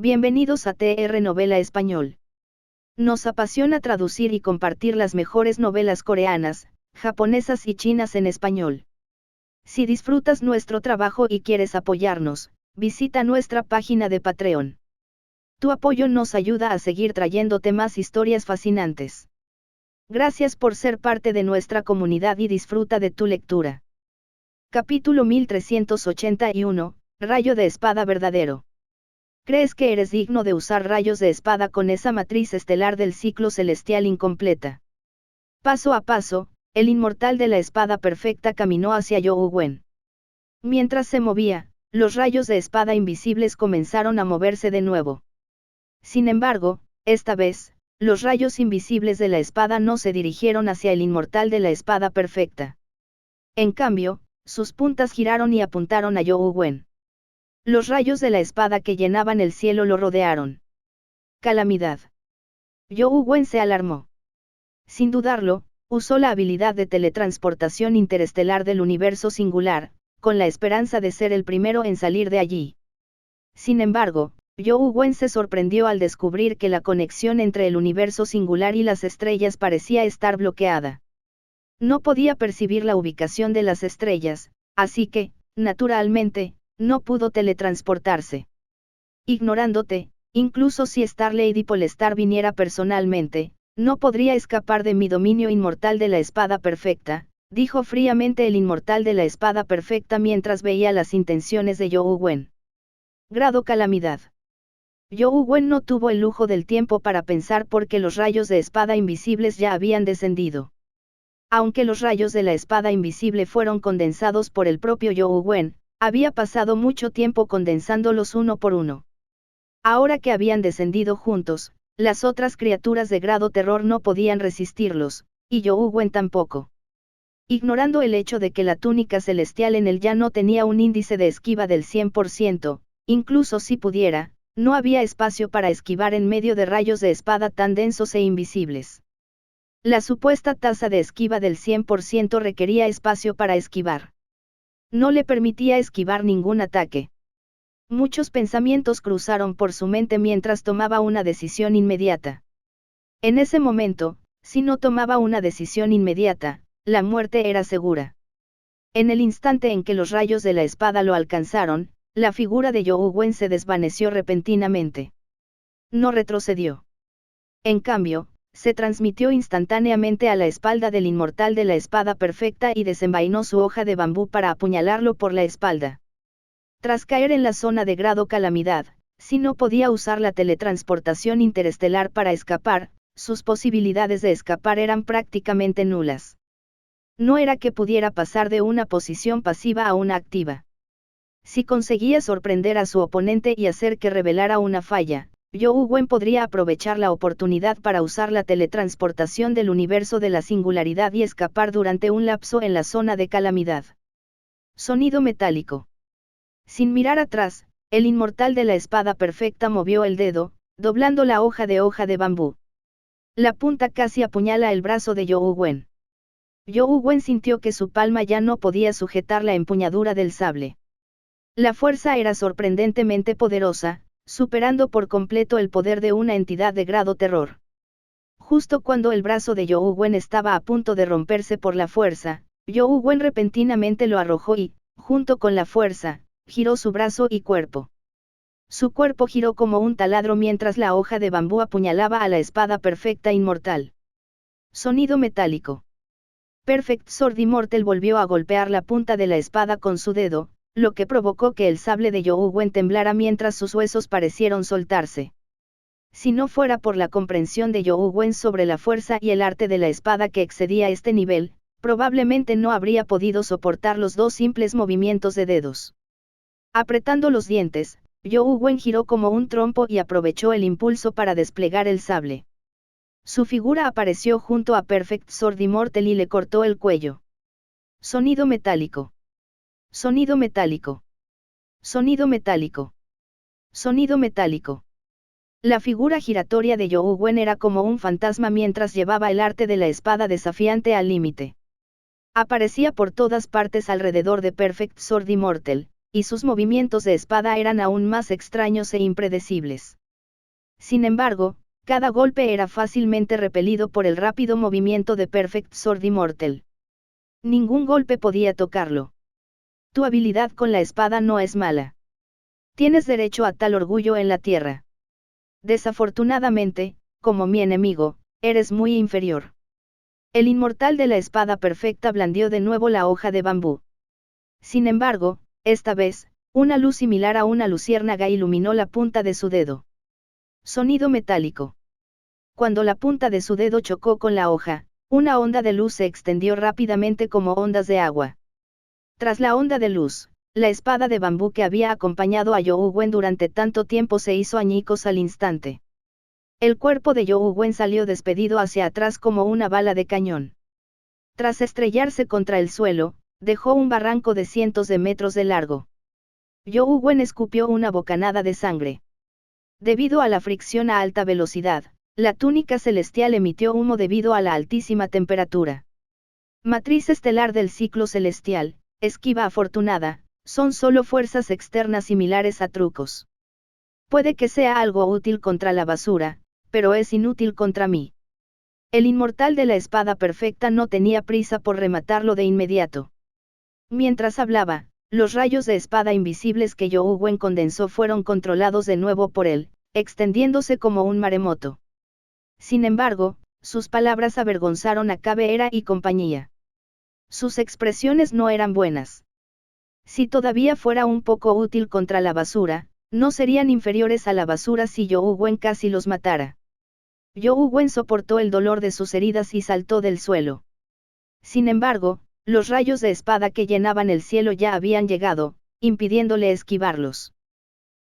Bienvenidos a TR Novela Español. Nos apasiona traducir y compartir las mejores novelas coreanas, japonesas y chinas en español. Si disfrutas nuestro trabajo y quieres apoyarnos, visita nuestra página de Patreon. Tu apoyo nos ayuda a seguir trayéndote más historias fascinantes. Gracias por ser parte de nuestra comunidad y disfruta de tu lectura. Capítulo 1381, Rayo de espada verdadero. ¿Crees que eres digno de usar rayos de espada con esa matriz estelar del ciclo celestial incompleta? Paso a paso, el inmortal de la espada perfecta caminó hacia Yougwen. Mientras se movía, los rayos de espada invisibles comenzaron a moverse de nuevo. Sin embargo, esta vez, los rayos invisibles de la espada no se dirigieron hacia el inmortal de la espada perfecta. En cambio, sus puntas giraron y apuntaron a Yougwen. Los rayos de la espada que llenaban el cielo lo rodearon. Calamidad. Yougwen se alarmó. Sin dudarlo, usó la habilidad de teletransportación interestelar del universo singular, con la esperanza de ser el primero en salir de allí. Sin embargo, Yougwen se sorprendió al descubrir que la conexión entre el universo singular y las estrellas parecía estar bloqueada. No podía percibir la ubicación de las estrellas, así que, naturalmente, no pudo teletransportarse. Ignorándote, incluso si Star Lady Polestar viniera personalmente, no podría escapar de mi dominio inmortal de la espada perfecta, dijo fríamente el inmortal de la espada perfecta mientras veía las intenciones de Yougwen. Grado calamidad. Yougwen no tuvo el lujo del tiempo para pensar porque los rayos de espada invisibles ya habían descendido. Aunque los rayos de la espada invisible fueron condensados por el propio Yougwen, había pasado mucho tiempo condensándolos uno por uno. Ahora que habían descendido juntos, las otras criaturas de grado terror no podían resistirlos, y Yougwen tampoco. Ignorando el hecho de que la túnica celestial en él ya no tenía un índice de esquiva del 100%, incluso si pudiera, no había espacio para esquivar en medio de rayos de espada tan densos e invisibles. La supuesta tasa de esquiva del 100% requería espacio para esquivar. No le permitía esquivar ningún ataque. Muchos pensamientos cruzaron por su mente mientras tomaba una decisión inmediata. En ese momento, si no tomaba una decisión inmediata, la muerte era segura. En el instante en que los rayos de la espada lo alcanzaron, la figura de Yougwen se desvaneció repentinamente. No retrocedió. En cambio, se transmitió instantáneamente a la espalda del inmortal de la espada perfecta y desenvainó su hoja de bambú para apuñalarlo por la espalda. Tras caer en la zona de grado calamidad, si no podía usar la teletransportación interestelar para escapar, sus posibilidades de escapar eran prácticamente nulas. No era que pudiera pasar de una posición pasiva a una activa. Si conseguía sorprender a su oponente y hacer que revelara una falla, Yougwen podría aprovechar la oportunidad para usar la teletransportación del universo de la singularidad y escapar durante un lapso en la zona de calamidad. Sonido metálico. Sin mirar atrás, el inmortal de la espada perfecta movió el dedo, doblando la hoja de bambú. La punta casi apuñala el brazo de Yougwen. Yougwen sintió que su palma ya no podía sujetar la empuñadura del sable. La fuerza era sorprendentemente poderosa, superando por completo el poder de una entidad de grado terror. Justo cuando el brazo de Yougwen estaba a punto de romperse por la fuerza, Yougwen repentinamente lo arrojó y, junto con la fuerza, giró su brazo y cuerpo. Su cuerpo giró como un taladro mientras la hoja de bambú apuñalaba a la espada perfecta inmortal. Sonido metálico. Perfect Sword Immortal volvió a golpear la punta de la espada con su dedo, lo que provocó que el sable de Yougwen temblara mientras sus huesos parecieron soltarse. Si no fuera por la comprensión de Yougwen sobre la fuerza y el arte de la espada que excedía este nivel, probablemente no habría podido soportar los dos simples movimientos de dedos. Apretando los dientes, Yougwen giró como un trompo y aprovechó el impulso para desplegar el sable. Su figura apareció junto a Perfect Sword Immortal y le cortó el cuello. Sonido metálico. Sonido metálico. Sonido metálico. Sonido metálico. La figura giratoria de Yougwen era como un fantasma mientras llevaba el arte de la espada desafiante al límite. Aparecía por todas partes alrededor de Perfect Sword Immortal, y sus movimientos de espada eran aún más extraños e impredecibles. Sin embargo, cada golpe era fácilmente repelido por el rápido movimiento de Perfect Sword Immortal. Ningún golpe podía tocarlo. Tu habilidad con la espada no es mala. Tienes derecho a tal orgullo en la tierra. Desafortunadamente, como mi enemigo, eres muy inferior. El inmortal de la espada perfecta blandió de nuevo la hoja de bambú. Sin embargo, esta vez, una luz similar a una luciérnaga iluminó la punta de su dedo. Sonido metálico. Cuando la punta de su dedo chocó con la hoja, una onda de luz se extendió rápidamente como ondas de agua. Tras la onda de luz, la espada de bambú que había acompañado a You Wen durante tanto tiempo se hizo añicos al instante. El cuerpo de You Wen salió despedido hacia atrás como una bala de cañón. Tras estrellarse contra el suelo, dejó un barranco de cientos de metros de largo. You Wen escupió una bocanada de sangre. Debido a la fricción a alta velocidad, la túnica celestial emitió humo debido a la altísima temperatura. Matriz estelar del ciclo celestial, esquiva afortunada, son solo fuerzas externas similares a trucos. Puede que sea algo útil contra la basura, pero es inútil contra mí. El inmortal de la espada perfecta no tenía prisa por rematarlo de inmediato. Mientras hablaba, los rayos de espada invisibles que You Wen condensó fueron controlados de nuevo por él, extendiéndose como un maremoto. Sin embargo, sus palabras avergonzaron a Caveira y compañía. Sus expresiones no eran buenas. Si todavía fuera un poco útil contra la basura, no serían inferiores a la basura si You Wen casi los matara. You Wen soportó el dolor de sus heridas y saltó del suelo. Sin embargo, los rayos de espada que llenaban el cielo ya habían llegado, impidiéndole esquivarlos.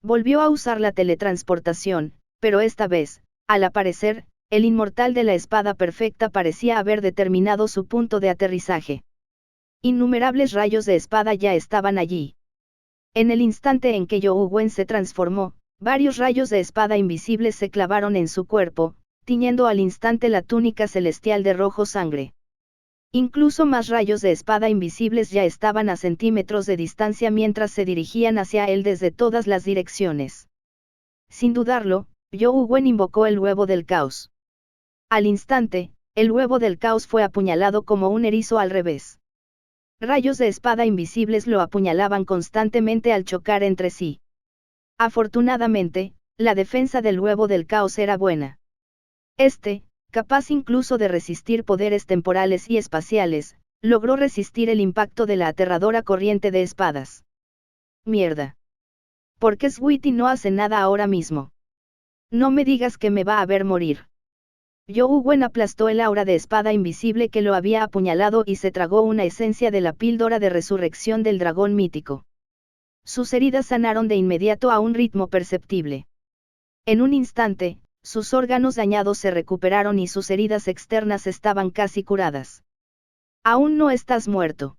Volvió a usar la teletransportación, pero esta vez, al aparecer, el inmortal de la espada perfecta parecía haber determinado su punto de aterrizaje. Innumerables rayos de espada ya estaban allí. En el instante en que You Wen se transformó, varios rayos de espada invisibles se clavaron en su cuerpo, tiñendo al instante la túnica celestial de rojo sangre. Incluso más rayos de espada invisibles ya estaban a centímetros de distancia mientras se dirigían hacia él desde todas las direcciones. Sin dudarlo, You Wen invocó el huevo del caos. Al instante, el huevo del caos fue apuñalado como un erizo al revés. Rayos de espada invisibles lo apuñalaban constantemente al chocar entre sí. Afortunadamente, la defensa del huevo del caos era buena. Capaz incluso de resistir poderes temporales y espaciales, logró resistir el impacto de la aterradora corriente de espadas. Mierda. ¿Por qué Sweetie no hace nada ahora mismo? No me digas que me va a ver morir. You Wen aplastó el aura de espada invisible que lo había apuñalado y se tragó una esencia de la píldora de resurrección del dragón mítico. Sus heridas sanaron de inmediato a un ritmo perceptible. En un instante, sus órganos dañados se recuperaron y sus heridas externas estaban casi curadas. Aún no estás muerto.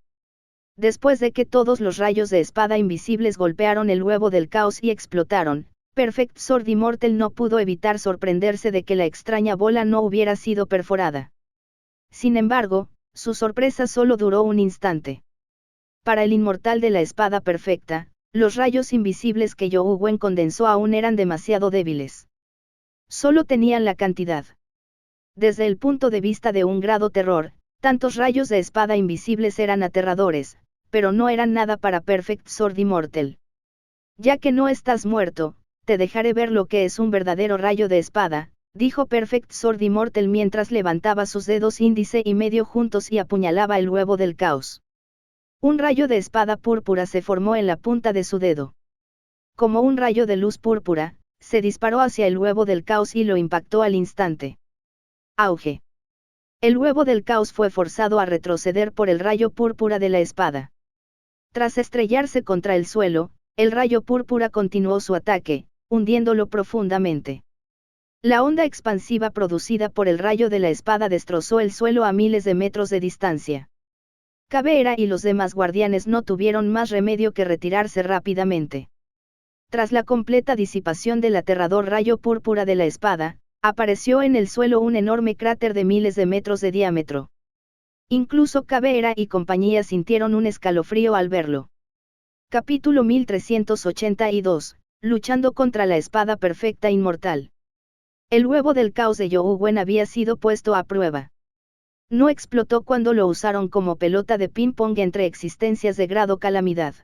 Después de que todos los rayos de espada invisibles golpearon el huevo del caos y explotaron, Perfect Sword Immortal no pudo evitar sorprenderse de que la extraña bola no hubiera sido perforada. Sin embargo, su sorpresa solo duró un instante. Para el inmortal de la espada perfecta, los rayos invisibles que You Wen condensó aún eran demasiado débiles. Solo tenían la cantidad. Desde el punto de vista de un grado terror, tantos rayos de espada invisibles eran aterradores, pero no eran nada para Perfect Sword Immortal. Ya que no estás muerto, te dejaré ver lo que es un verdadero rayo de espada, dijo Perfect Sword Immortal mientras levantaba sus dedos índice y medio juntos y apuñalaba el huevo del caos. Un rayo de espada púrpura se formó en la punta de su dedo. Como un rayo de luz púrpura, se disparó hacia el huevo del caos y lo impactó al instante. Auge. El huevo del caos fue forzado a retroceder por el rayo púrpura de la espada. Tras estrellarse contra el suelo, el rayo púrpura continuó su ataque, hundiéndolo profundamente. La onda expansiva producida por el rayo de la espada destrozó el suelo a miles de metros de distancia. Caveira y los demás guardianes no tuvieron más remedio que retirarse rápidamente. Tras la completa disipación del aterrador rayo púrpura de la espada, apareció en el suelo un enorme cráter de miles de metros de diámetro. Incluso Caveira y compañía sintieron un escalofrío al verlo. Capítulo 1382, luchando contra la espada perfecta inmortal. El huevo del caos de Youwen había sido puesto a prueba. No explotó cuando lo usaron como pelota de ping-pong entre existencias de grado calamidad.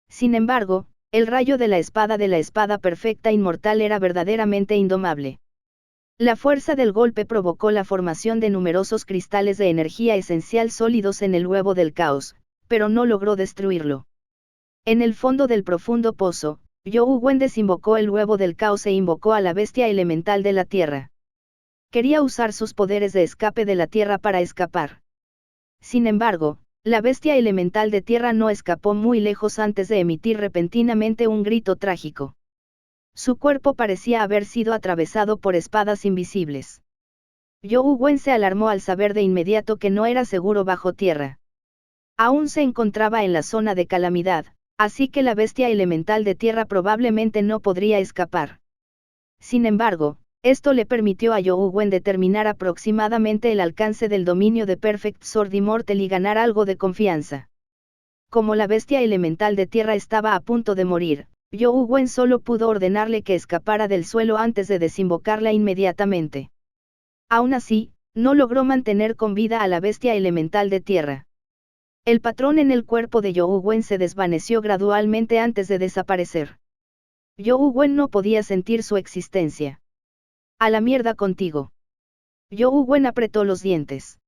Sin embargo, el rayo de la espada perfecta inmortal era verdaderamente indomable. La fuerza del golpe provocó la formación de numerosos cristales de energía esencial sólidos en el huevo del caos, pero no logró destruirlo. En el fondo del profundo pozo, Youwen desinvocó el huevo del caos e invocó a la bestia elemental de la tierra. Quería usar sus poderes de escape de la tierra para escapar. Sin embargo, la bestia elemental de tierra no escapó muy lejos antes de emitir repentinamente un grito trágico. Su cuerpo parecía haber sido atravesado por espadas invisibles. Youwen se alarmó al saber de inmediato que no era seguro bajo tierra. Aún se encontraba en la zona de calamidad, así que la bestia elemental de tierra probablemente no podría escapar. Sin embargo, esto le permitió a Youwen determinar aproximadamente el alcance del dominio de Perfect Sword Immortal y ganar algo de confianza. Como la bestia elemental de tierra estaba a punto de morir, Youwen solo pudo ordenarle que escapara del suelo antes de desinvocarla inmediatamente. Aún así, no logró mantener con vida a la bestia elemental de tierra. El patrón en el cuerpo de Youwen se desvaneció gradualmente antes de desaparecer. Youwen no podía sentir su existencia. A la mierda contigo. Youwen apretó los dientes.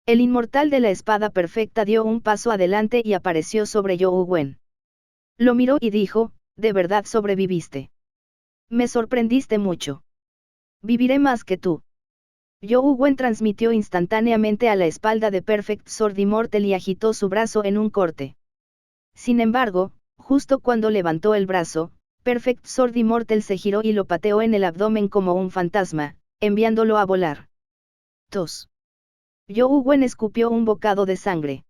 El inmortal de la espada perfecta dio un paso adelante y apareció sobre Youwen. Lo miró y dijo, ¿de verdad sobreviviste? Me sorprendiste mucho. Viviré más que tú. Youwen transmitió instantáneamente a la espalda de Perfect Sword Immortal y agitó su brazo en un corte. Sin embargo, justo cuando levantó el brazo, Perfect Sword Immortal se giró y lo pateó en el abdomen como un fantasma, enviándolo a volar. Tos. Youwen escupió un bocado de sangre.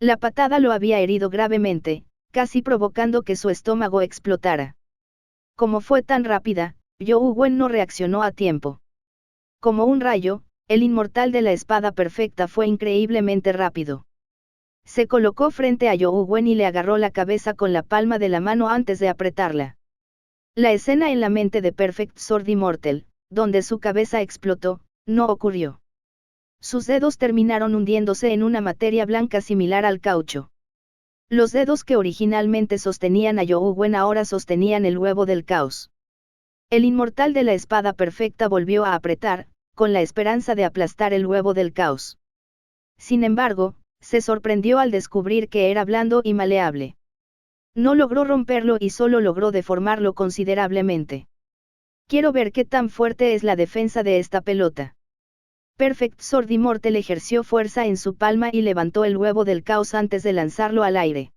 La patada lo había herido gravemente, casi provocando que su estómago explotara. Como fue tan rápida, Youwen no reaccionó a tiempo. Como un rayo, el inmortal de la espada perfecta fue increíblemente rápido. Se colocó frente a Youwen y le agarró la cabeza con la palma de la mano antes de apretarla. La escena en la mente de Perfect Sword Immortal, donde su cabeza explotó, no ocurrió. Sus dedos terminaron hundiéndose en una materia blanca similar al caucho. Los dedos que originalmente sostenían a Youwen ahora sostenían el huevo del caos. El inmortal de la espada perfecta volvió a apretar, con la esperanza de aplastar el huevo del caos. Sin embargo, se sorprendió al descubrir que era blando y maleable. No logró romperlo y solo logró deformarlo considerablemente. Quiero ver qué tan fuerte es la defensa de esta pelota. Perfect Sword Immortal ejerció fuerza en su palma y levantó el huevo del caos antes de lanzarlo al aire.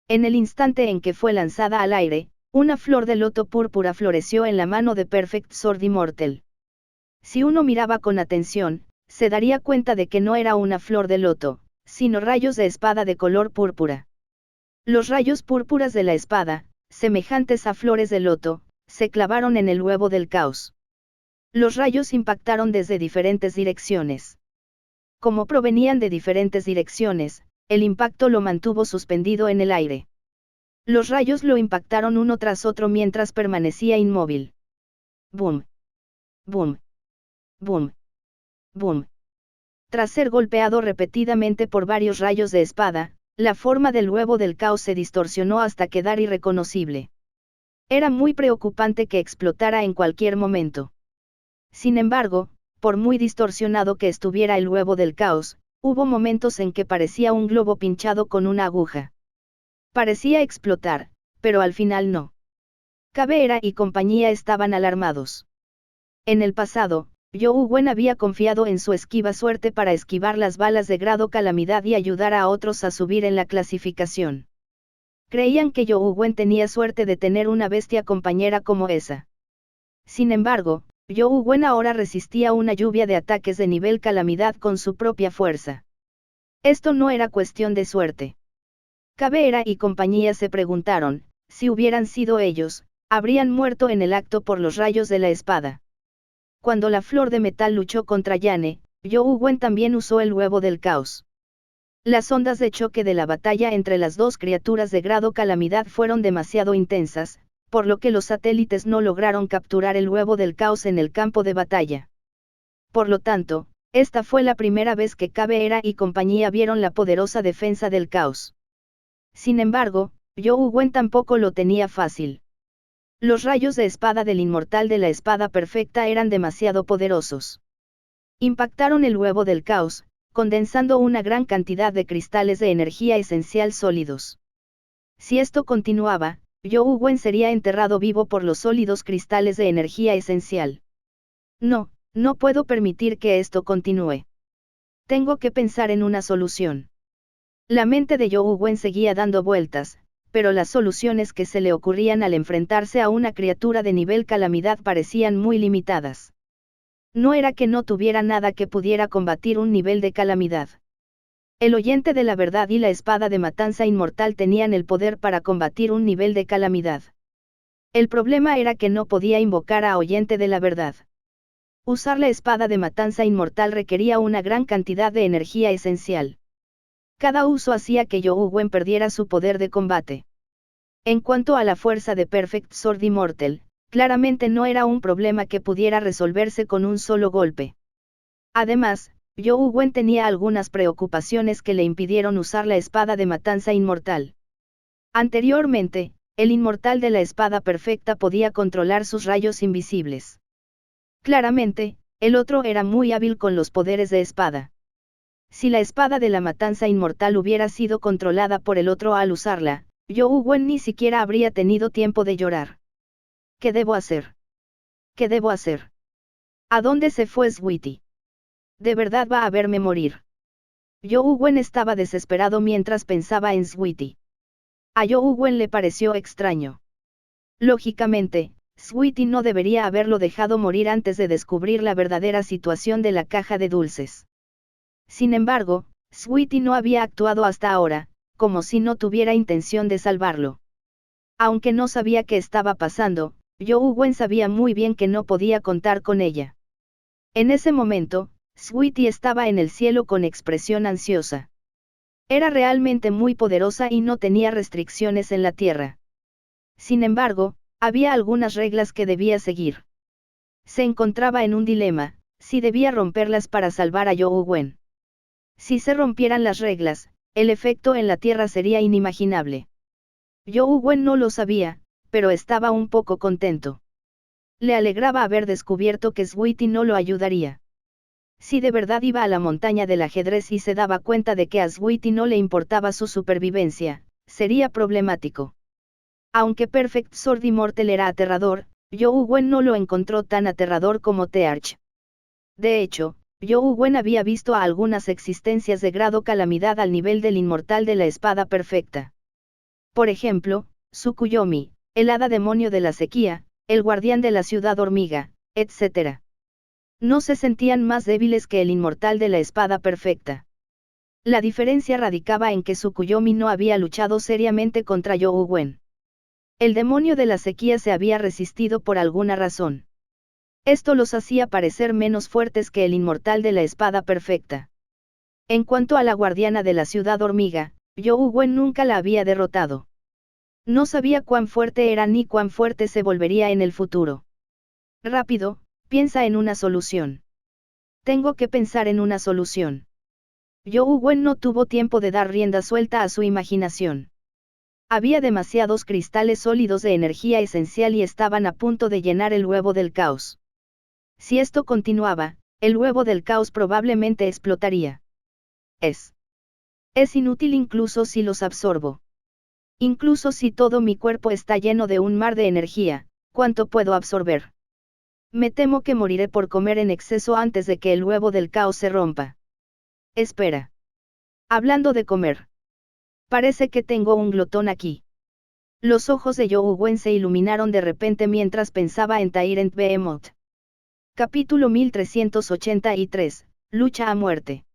En el instante en que fue lanzada al aire, una flor de loto púrpura floreció en la mano de Perfect Sword Immortal. Si uno miraba con atención, se daría cuenta de que no era una flor de loto, sino rayos de espada de color púrpura. Los rayos púrpuras de la espada, semejantes a flores de loto, se clavaron en el huevo del caos. Los rayos impactaron desde diferentes direcciones. Como provenían de diferentes direcciones, el impacto lo mantuvo suspendido en el aire. Los rayos lo impactaron uno tras otro mientras permanecía inmóvil. Boom. Boom. Boom. Boom. Tras ser golpeado repetidamente por varios rayos de espada, la forma del huevo del caos se distorsionó hasta quedar irreconocible. Era muy preocupante que explotara en cualquier momento. Sin embargo, por muy distorsionado que estuviera el huevo del caos, hubo momentos en que parecía un globo pinchado con una aguja. Parecía explotar, pero al final no. Caveira y compañía estaban alarmados. En el pasado, Youwen había confiado en su esquiva suerte para esquivar las balas de grado calamidad y ayudar a otros a subir en la clasificación. Creían que Youwen tenía suerte de tener una bestia compañera como esa. Sin embargo, Youwen ahora resistía una lluvia de ataques de nivel calamidad con su propia fuerza. Esto no era cuestión de suerte. Caveira y compañía se preguntaron, si hubieran sido ellos, habrían muerto en el acto por los rayos de la espada. Cuando la flor de metal luchó contra Yane, Youwen también usó el huevo del caos. Las ondas de choque de la batalla entre las dos criaturas de grado calamidad fueron demasiado intensas, por lo que los satélites no lograron capturar el huevo del caos en el campo de batalla. Por lo tanto, esta fue la primera vez que Caveira y compañía vieron la poderosa defensa del caos. Sin embargo, Zhou Wen tampoco lo tenía fácil. Los rayos de espada del inmortal de la espada perfecta eran demasiado poderosos. Impactaron el huevo del caos, condensando una gran cantidad de cristales de energía esencial sólidos. Si esto continuaba, Zhou Wen sería enterrado vivo por los sólidos cristales de energía esencial. No puedo permitir que esto continúe. Tengo que pensar en una solución. La mente de Zhou Wen seguía dando vueltas, pero las soluciones que se le ocurrían al enfrentarse a una criatura de nivel calamidad parecían muy limitadas. No era que no tuviera nada que pudiera combatir un nivel de calamidad. El oyente de la verdad y la espada de matanza inmortal tenían el poder para combatir un nivel de calamidad. El problema era que no podía invocar a oyente de la verdad. Usar la espada de matanza inmortal requería una gran cantidad de energía esencial. Cada uso hacía que Zhou Wen perdiera su poder de combate. En cuanto a la fuerza de Perfect Sword Immortal, claramente no era un problema que pudiera resolverse con un solo golpe. Además, Zhou Wen tenía algunas preocupaciones que le impidieron usar la espada de matanza inmortal. Anteriormente, el inmortal de la espada perfecta podía controlar sus rayos invisibles. Claramente, el otro era muy hábil con los poderes de espada. Si la espada de la matanza inmortal hubiera sido controlada por el otro al usarla, Zhou Wen ni siquiera habría tenido tiempo de llorar. ¿Qué debo hacer? ¿Qué debo hacer? ¿A dónde se fue Sweetie? ¿De verdad va a verme morir? Zhou Wen estaba desesperado mientras pensaba en Sweetie. A Zhou Wen le pareció extraño. Lógicamente, Sweetie no debería haberlo dejado morir antes de descubrir la verdadera situación de la caja de dulces. Sin embargo, Sweetie no había actuado hasta ahora, como si no tuviera intención de salvarlo. Aunque no sabía qué estaba pasando, Zhou Wen sabía muy bien que no podía contar con ella. En ese momento, Sweetie estaba en el cielo con expresión ansiosa. Era realmente muy poderosa y no tenía restricciones en la tierra. Sin embargo, había algunas reglas que debía seguir. Se encontraba en un dilema, si debía romperlas para salvar a Zhou Wen. Si se rompieran las reglas, el efecto en la tierra sería inimaginable. Zhou Wen no lo sabía, pero estaba un poco contento. Le alegraba haber descubierto que Sweetie no lo ayudaría. Si de verdad iba a la montaña del ajedrez y se daba cuenta de que a Sweetie no le importaba su supervivencia, sería problemático. Aunque Perfect Sword Immortal era aterrador, Zhou Wen no lo encontró tan aterrador como Tearch. De hecho, Zhou Wen había visto a algunas existencias de grado calamidad al nivel del inmortal de la espada perfecta. Por ejemplo, Tsukuyomi, el hada demonio de la sequía, el guardián de la ciudad hormiga, etc. No se sentían más débiles que el inmortal de la espada perfecta. La diferencia radicaba en que Tsukuyomi no había luchado seriamente contra Zhou Wen. El demonio de la sequía se había resistido por alguna razón. Esto los hacía parecer menos fuertes que el inmortal de la espada perfecta. En cuanto a la guardiana de la ciudad hormiga, Zhou Wen nunca la había derrotado. No sabía cuán fuerte era ni cuán fuerte se volvería en el futuro. Rápido, piensa en una solución. Tengo que pensar en una solución. Zhou Wen no tuvo tiempo de dar rienda suelta a su imaginación. Había demasiados cristales sólidos de energía esencial y estaban a punto de llenar el huevo del caos. Si esto continuaba, el huevo del caos probablemente explotaría. Es inútil incluso si los absorbo. Incluso si todo mi cuerpo está lleno de un mar de energía, ¿cuánto puedo absorber? Me temo que moriré por comer en exceso antes de que el huevo del caos se rompa. Espera. Hablando de comer. Parece que tengo un glotón aquí. Los ojos de Zhou Wen se iluminaron de repente mientras pensaba en Tyrant Behemoth. Capítulo 1383, Lucha a muerte.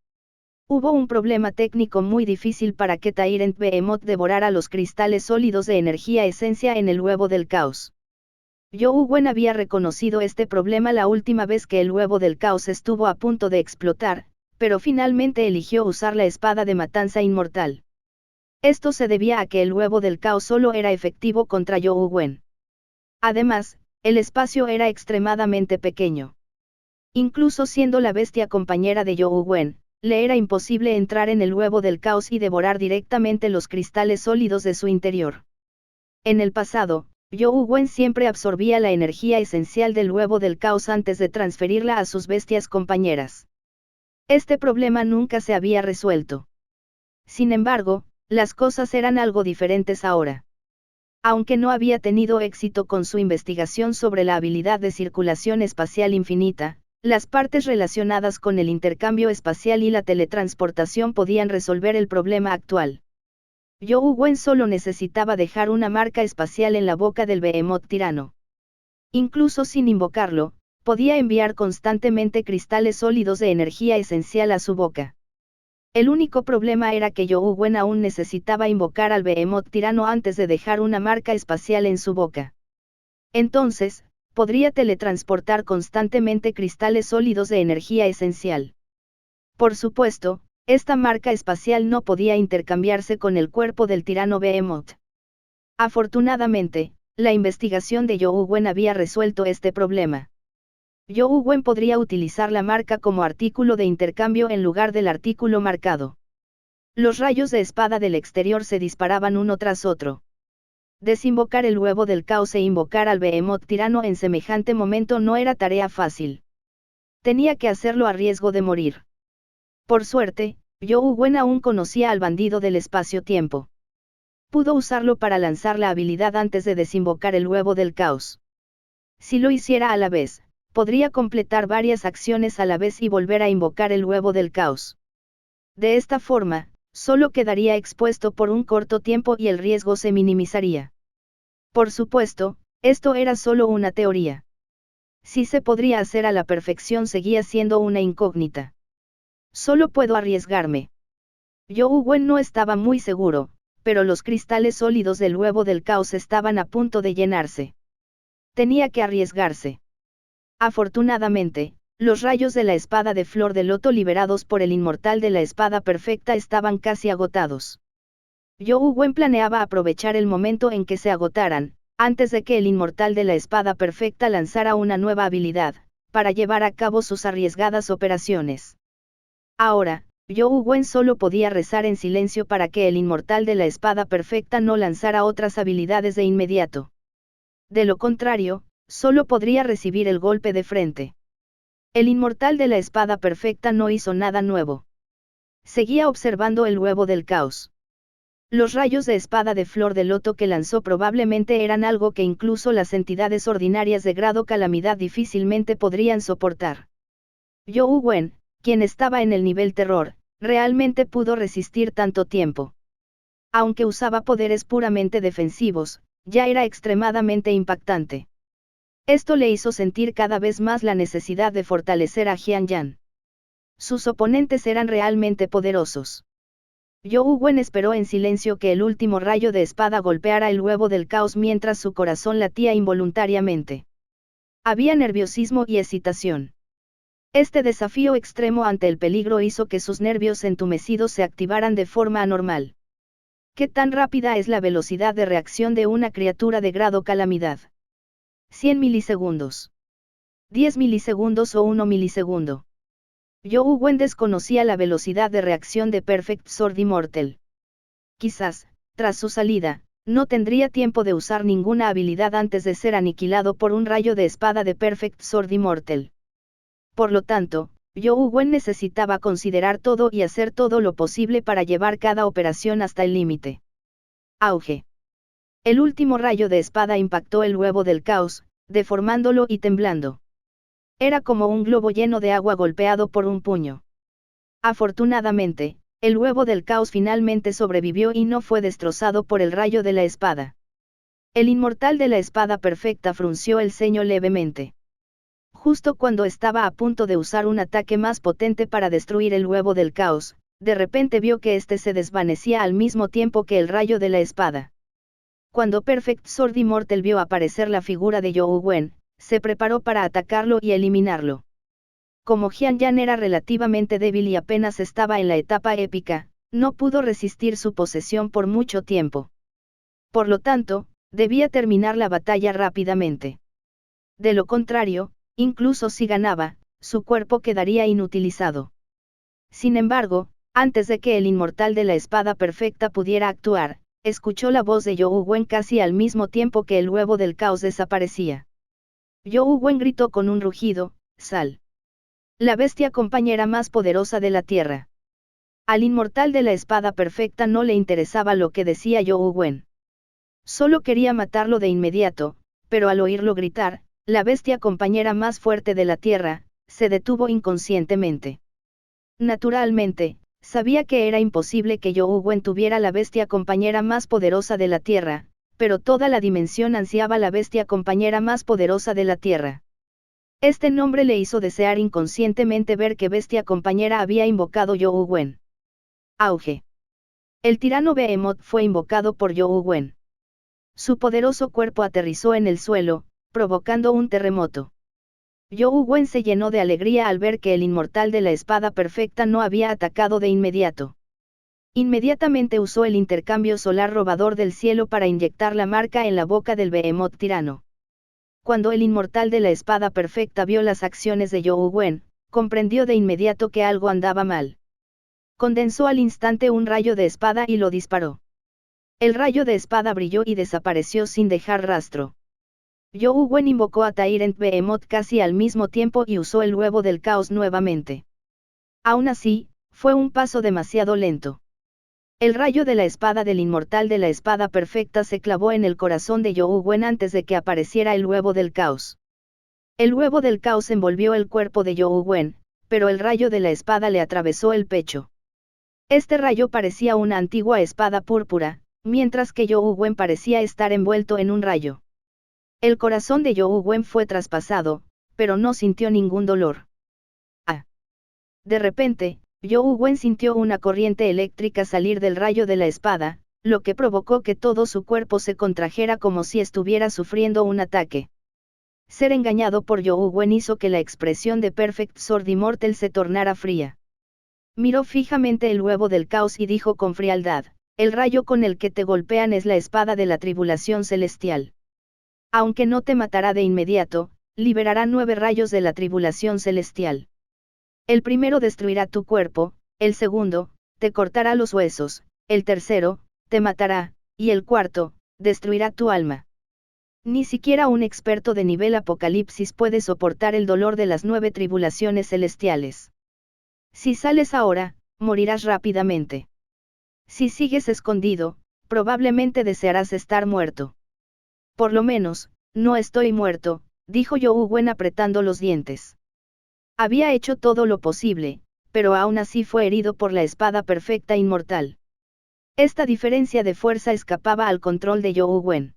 Hubo un problema técnico muy difícil para que Tyrant Behemoth devorara los cristales sólidos de energía esencia en el huevo del caos. Zhou Wen había reconocido este problema la última vez que el huevo del caos estuvo a punto de explotar, pero finalmente eligió usar la espada de matanza inmortal. Esto se debía a que el huevo del caos solo era efectivo contra Zhou Wen. Además, el espacio era extremadamente pequeño. Incluso siendo la bestia compañera de Zhou Wen, le era imposible entrar en el huevo del caos y devorar directamente los cristales sólidos de su interior. En el pasado, Zhou Wen siempre absorbía la energía esencial del huevo del caos antes de transferirla a sus bestias compañeras. Este problema nunca se había resuelto. Sin embargo, las cosas eran algo diferentes ahora. Aunque no había tenido éxito con su investigación sobre la habilidad de circulación espacial infinita, las partes relacionadas con el intercambio espacial y la teletransportación podían resolver el problema actual. Zhou Wen solo necesitaba dejar una marca espacial en la boca del Behemoth tirano. Incluso sin invocarlo, podía enviar constantemente cristales sólidos de energía esencial a su boca. El único problema era que Zhou Wen aún necesitaba invocar al Behemoth tirano antes de dejar una marca espacial en su boca. Entonces, podría teletransportar constantemente cristales sólidos de energía esencial. Por supuesto, esta marca espacial no podía intercambiarse con el cuerpo del tirano Behemoth. Afortunadamente, la investigación de Zhou Wen había resuelto este problema. Zhou Wen podría utilizar la marca como artículo de intercambio en lugar del artículo marcado. Los rayos de espada del exterior se disparaban uno tras otro. Desinvocar el huevo del caos e invocar al Behemoth tirano en semejante momento no era tarea fácil. Tenía que hacerlo a riesgo de morir. Por suerte, Zhou Wen aún conocía al bandido del espacio-tiempo. Pudo usarlo para lanzar la habilidad antes de desinvocar el huevo del caos. Si lo hiciera a la vez, podría completar varias acciones a la vez y volver a invocar el huevo del caos. De esta forma, solo quedaría expuesto por un corto tiempo y el riesgo se minimizaría. Por supuesto, esto era solo una teoría. Si se podría hacer a la perfección seguía siendo una incógnita. Solo puedo arriesgarme. Zhou Wen no estaba muy seguro, pero los cristales sólidos del huevo del caos estaban a punto de llenarse. Tenía que arriesgarse. Afortunadamente, los rayos de la espada de flor de loto liberados por el inmortal de la espada perfecta estaban casi agotados. Zhou Wen planeaba aprovechar el momento en que se agotaran, antes de que el inmortal de la espada perfecta lanzara una nueva habilidad, para llevar a cabo sus arriesgadas operaciones. Ahora, Zhou Wen solo podía rezar en silencio para que el inmortal de la espada perfecta no lanzara otras habilidades de inmediato. De lo contrario, solo podría recibir el golpe de frente. El inmortal de la espada perfecta no hizo nada nuevo. Seguía observando el huevo del caos. Los rayos de espada de flor de loto que lanzó probablemente eran algo que incluso las entidades ordinarias de grado calamidad difícilmente podrían soportar. Zhou Wen, quien estaba en el nivel terror, realmente pudo resistir tanto tiempo. Aunque usaba poderes puramente defensivos, ya era extremadamente impactante. Esto le hizo sentir cada vez más la necesidad de fortalecer a Jian Yan. Sus oponentes eran realmente poderosos. Zhou Wen esperó en silencio que el último rayo de espada golpeara el huevo del caos mientras su corazón latía involuntariamente. Había nerviosismo y excitación. Este desafío extremo ante el peligro hizo que sus nervios entumecidos se activaran de forma anormal. ¿Qué tan rápida es la velocidad de reacción de una criatura de grado calamidad? 100 milisegundos. 10 milisegundos o 1 milisegundo. Zhou Wen desconocía la velocidad de reacción de Perfect Sword Immortal. Quizás, tras su salida, no tendría tiempo de usar ninguna habilidad antes de ser aniquilado por un rayo de espada de Perfect Sword Immortal. Por lo tanto, Zhou Wen necesitaba considerar todo y hacer todo lo posible para llevar cada operación hasta el límite. Auge. El último rayo de espada impactó el huevo del caos, deformándolo y temblando. Era como un globo lleno de agua golpeado por un puño. Afortunadamente, el huevo del caos finalmente sobrevivió y no fue destrozado por el rayo de la espada. El inmortal de la espada perfecta frunció el ceño levemente. Justo cuando estaba a punto de usar un ataque más potente para destruir el huevo del caos, de repente vio que éste se desvanecía al mismo tiempo que el rayo de la espada. Cuando Perfect Sword Immortal vio aparecer la figura de Zhou Wen, se preparó para atacarlo y eliminarlo. como Jian Yan era relativamente débil y apenas estaba en la etapa épica, no pudo resistir su posesión por mucho tiempo. Por lo tanto, debía terminar la batalla rápidamente. De lo contrario, incluso si ganaba, su cuerpo quedaría inutilizado. Sin embargo, antes de que el inmortal de la espada perfecta pudiera actuar, escuchó la voz de Youwu Wen casi al mismo tiempo que el huevo del caos desaparecía. Youwu Wen gritó con un rugido: «Sal». La bestia compañera más poderosa de la tierra. Al inmortal de la espada perfecta no le interesaba lo que decía Youwu Wen. Solo quería matarlo de inmediato, pero al oírlo gritar, la bestia compañera más fuerte de la tierra, se detuvo inconscientemente. Naturalmente, sabía que era imposible que Youwu Wen tuviera la bestia compañera más poderosa de la tierra, pero toda la dimensión ansiaba la bestia compañera más poderosa de la tierra. Este nombre le hizo desear inconscientemente ver qué bestia compañera había invocado Youwu Wen. Auge. El tirano Behemoth fue invocado por Youwu Wen. Su poderoso cuerpo aterrizó en el suelo, provocando un terremoto. Youwu Wen se llenó de alegría al ver que el inmortal de la espada perfecta no había atacado de inmediato. Inmediatamente usó el intercambio solar robador del cielo para inyectar la marca en la boca del Behemoth tirano. Cuando el inmortal de la espada perfecta vio las acciones de Youwu Wen, comprendió de inmediato que algo andaba mal. Condensó al instante un rayo de espada y lo disparó. El rayo de espada brilló y desapareció sin dejar rastro. Youwu Wen invocó a Tyrant Behemoth casi al mismo tiempo y usó el huevo del caos nuevamente. Aún así, fue un paso demasiado lento. El rayo de la espada del inmortal de la espada perfecta se clavó en el corazón de Youwu Wen antes de que apareciera el huevo del caos. El huevo del caos envolvió el cuerpo de Youwu Wen, pero el rayo de la espada le atravesó el pecho. Este rayo parecía una antigua espada púrpura, mientras que Youwu Wen parecía estar envuelto en un rayo. El corazón de Youwu Wen fue traspasado, pero no sintió ningún dolor. De repente, Youwu Wen sintió una corriente eléctrica salir del rayo de la espada, lo que provocó que todo su cuerpo se contrajera como si estuviera sufriendo un ataque. Ser engañado por Youwu Wen hizo que la expresión de Perfect Sword Immortal se tornara fría. Miró fijamente el huevo del caos y dijo con frialdad: «El rayo con el que te golpean es la espada de la tribulación celestial. Aunque no te matará de inmediato, liberará 9 rayos de la tribulación celestial. El primero destruirá tu cuerpo, el segundo, te cortará los huesos, el tercero, te matará, y el cuarto, destruirá tu alma». Ni siquiera un experto de nivel Apocalipsis puede soportar el dolor de las 9 tribulaciones celestiales. Si sales ahora, morirás rápidamente. Si sigues escondido, probablemente desearás estar muerto. Por lo menos, no estoy muerto, dijo Youwu Wen apretando los dientes. Había hecho todo lo posible, pero aún así fue herido por la espada perfecta inmortal. Esta diferencia de fuerza escapaba al control de Youwu Wen.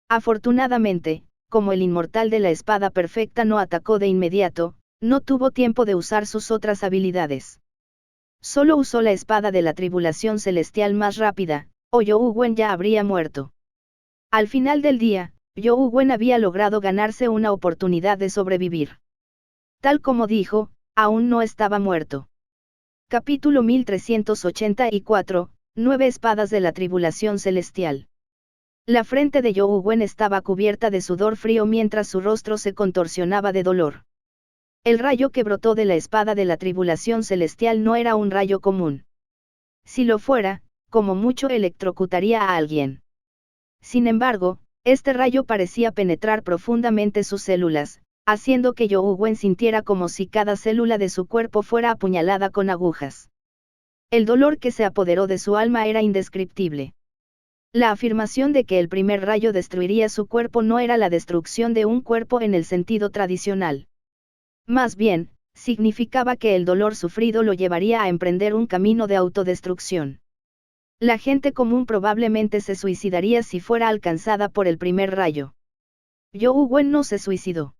Afortunadamente, como el inmortal de la espada perfecta no atacó de inmediato, no tuvo tiempo de usar sus otras habilidades. Solo usó la espada de la tribulación celestial más rápida, o Youwu Wen ya habría muerto. Al final del día, Youwu Wen había logrado ganarse una oportunidad de sobrevivir. Tal como dijo, aún no estaba muerto. Capítulo 1384, 9 espadas de la tribulación celestial. La frente de Youwu Wen estaba cubierta de sudor frío mientras su rostro se contorsionaba de dolor. El rayo que brotó de la espada de la tribulación celestial no era un rayo común. Si lo fuera, como mucho electrocutaría a alguien. Sin embargo, este rayo parecía penetrar profundamente sus células, haciendo que Youwu Wen sintiera como si cada célula de su cuerpo fuera apuñalada con agujas. El dolor que se apoderó de su alma era indescriptible. La afirmación de que el primer rayo destruiría su cuerpo no era la destrucción de un cuerpo en el sentido tradicional. Más bien, significaba que el dolor sufrido lo llevaría a emprender un camino de autodestrucción. La gente común probablemente se suicidaría si fuera alcanzada por el primer rayo. Youwu Wen no se suicidó.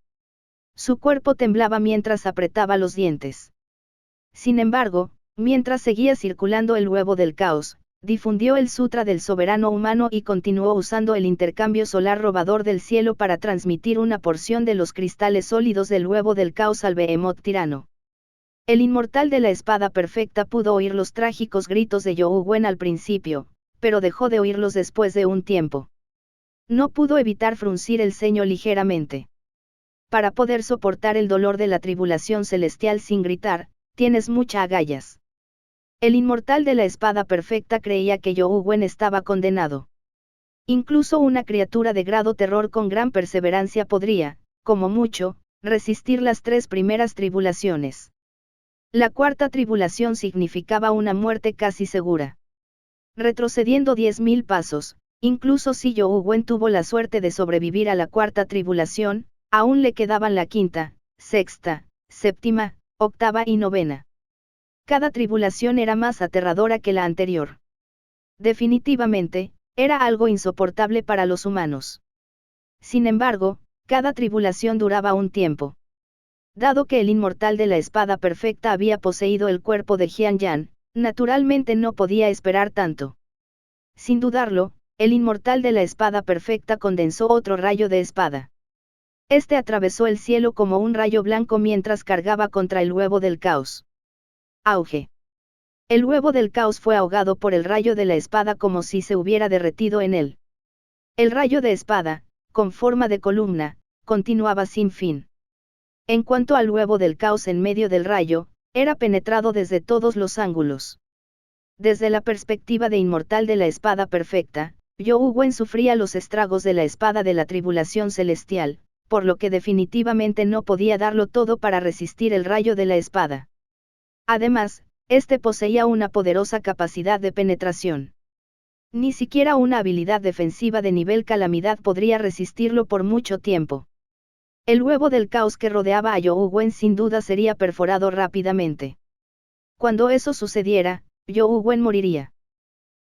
Su cuerpo temblaba mientras apretaba los dientes. Sin embargo, mientras seguía circulando el huevo del caos, difundió el sutra del soberano humano y continuó usando el intercambio solar robador del cielo para transmitir una porción de los cristales sólidos del huevo del caos al Behemoth tirano. El inmortal de la espada perfecta pudo oír los trágicos gritos de You Wen al principio, pero dejó de oírlos después de un tiempo. No pudo evitar fruncir el ceño ligeramente. Para poder soportar el dolor de la tribulación celestial sin gritar, tienes muchas agallas. El inmortal de la espada perfecta creía que You Wen estaba condenado. Incluso una criatura de grado terror con gran perseverancia podría, como mucho, resistir las 3 primeras tribulaciones. La 4ª tribulación significaba una muerte casi segura. Retrocediendo 10.000 pasos, incluso si You Wen tuvo la suerte de sobrevivir a la 4ª tribulación, aún le quedaban la 5ª, 6ª, 7ª, 8ª y 9ª. Cada tribulación era más aterradora que la anterior. Definitivamente, era algo insoportable para los humanos. Sin embargo, cada tribulación duraba un tiempo. Dado que el inmortal de la espada perfecta había poseído el cuerpo de Jian Yan, naturalmente no podía esperar tanto. Sin dudarlo, el inmortal de la espada perfecta condensó otro rayo de espada. Este atravesó el cielo como un rayo blanco mientras cargaba contra el huevo del caos. Auge. El huevo del caos fue ahogado por el rayo de la espada como si se hubiera derretido en él. El rayo de espada, con forma de columna, continuaba sin fin. En cuanto al huevo del caos en medio del rayo, era penetrado desde todos los ángulos. Desde la perspectiva de inmortal de la espada perfecta, You Wen sufría los estragos de la espada de la tribulación celestial, por lo que definitivamente no podía darlo todo para resistir el rayo de la espada. Además, este poseía una poderosa capacidad de penetración. Ni siquiera una habilidad defensiva de nivel calamidad podría resistirlo por mucho tiempo. El huevo del caos que rodeaba a You Wen sin duda sería perforado rápidamente. Cuando eso sucediera, You Wen moriría.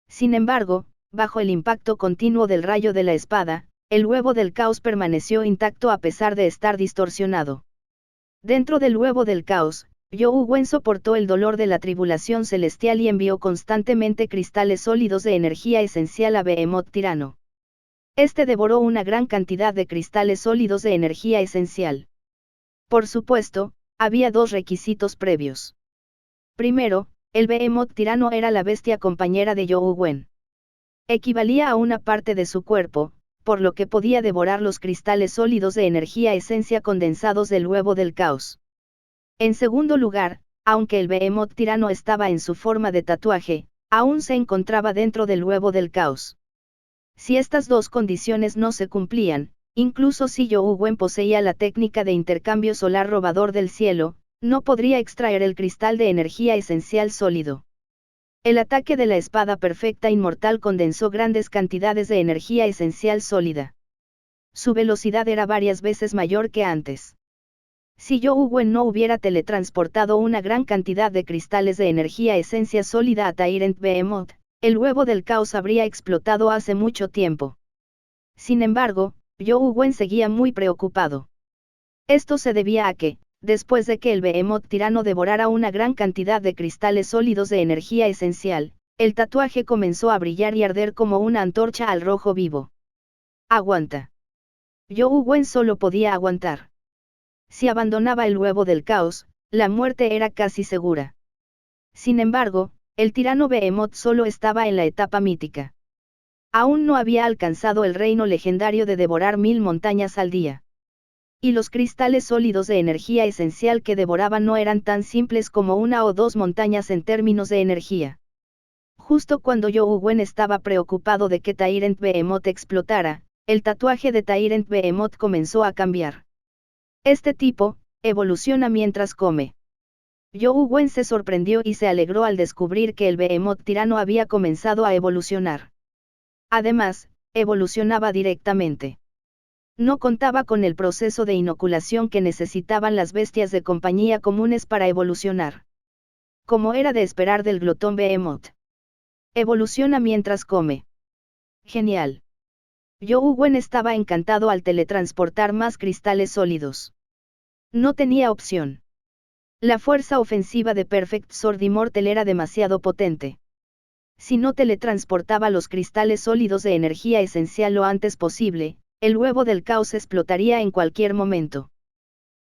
Sin embargo, bajo el impacto continuo del rayo de la espada, el huevo del caos permaneció intacto a pesar de estar distorsionado. Dentro del huevo del caos, You Wen soportó el dolor de la tribulación celestial y envió constantemente cristales sólidos de energía esencial a Behemoth Tirano. Este devoró una gran cantidad de cristales sólidos de energía esencial. Por supuesto, había 2 requisitos previos. Primero, el Behemoth Tirano era la bestia compañera de You Wen. Equivalía a una parte de su cuerpo, por lo que podía devorar los cristales sólidos de energía esencia condensados del huevo del caos. En segundo lugar, aunque el Behemoth Tirano estaba en su forma de tatuaje, aún se encontraba dentro del huevo del caos. Si estas 2 condiciones no se cumplían, incluso si You Wen poseía la técnica de intercambio solar robador del cielo, no podría extraer el cristal de energía esencial sólido. El ataque de la espada perfecta inmortal condensó grandes cantidades de energía esencial sólida. Su velocidad era varias veces mayor que antes. Si You Wen no hubiera teletransportado una gran cantidad de cristales de energía esencia sólida a Tyrant Behemoth, el huevo del caos habría explotado hace mucho tiempo. Sin embargo, You Wen seguía muy preocupado. Esto se debía a que, después de que el Behemoth Tirano devorara una gran cantidad de cristales sólidos de energía esencial, el tatuaje comenzó a brillar y arder como una antorcha al rojo vivo. Aguanta. You Wen solo podía aguantar. Si abandonaba el huevo del caos, la muerte era casi segura. Sin embargo, el tirano Behemoth solo estaba en la etapa mítica. Aún no había alcanzado el reino legendario de devorar 1000 montañas al día. Y los cristales sólidos de energía esencial que devoraban no eran tan simples como 1 o 2 montañas en términos de energía. Justo cuando You Wen estaba preocupado de que Tyrant Behemoth explotara, el tatuaje de Tyrant Behemoth comenzó a cambiar. Este tipo, evoluciona mientras come. You Wen se sorprendió y se alegró al descubrir que el Behemoth tirano había comenzado a evolucionar. Además, evolucionaba directamente. No contaba con el proceso de inoculación que necesitaban las bestias de compañía comunes para evolucionar. Como era de esperar del glotón Behemoth. Evoluciona mientras come. Genial. You Wen estaba encantado al teletransportar más cristales sólidos. No tenía opción. La fuerza ofensiva de Perfect Sword Immortal era demasiado potente. Si no teletransportaba los cristales sólidos de energía esencial lo antes posible, el huevo del caos explotaría en cualquier momento.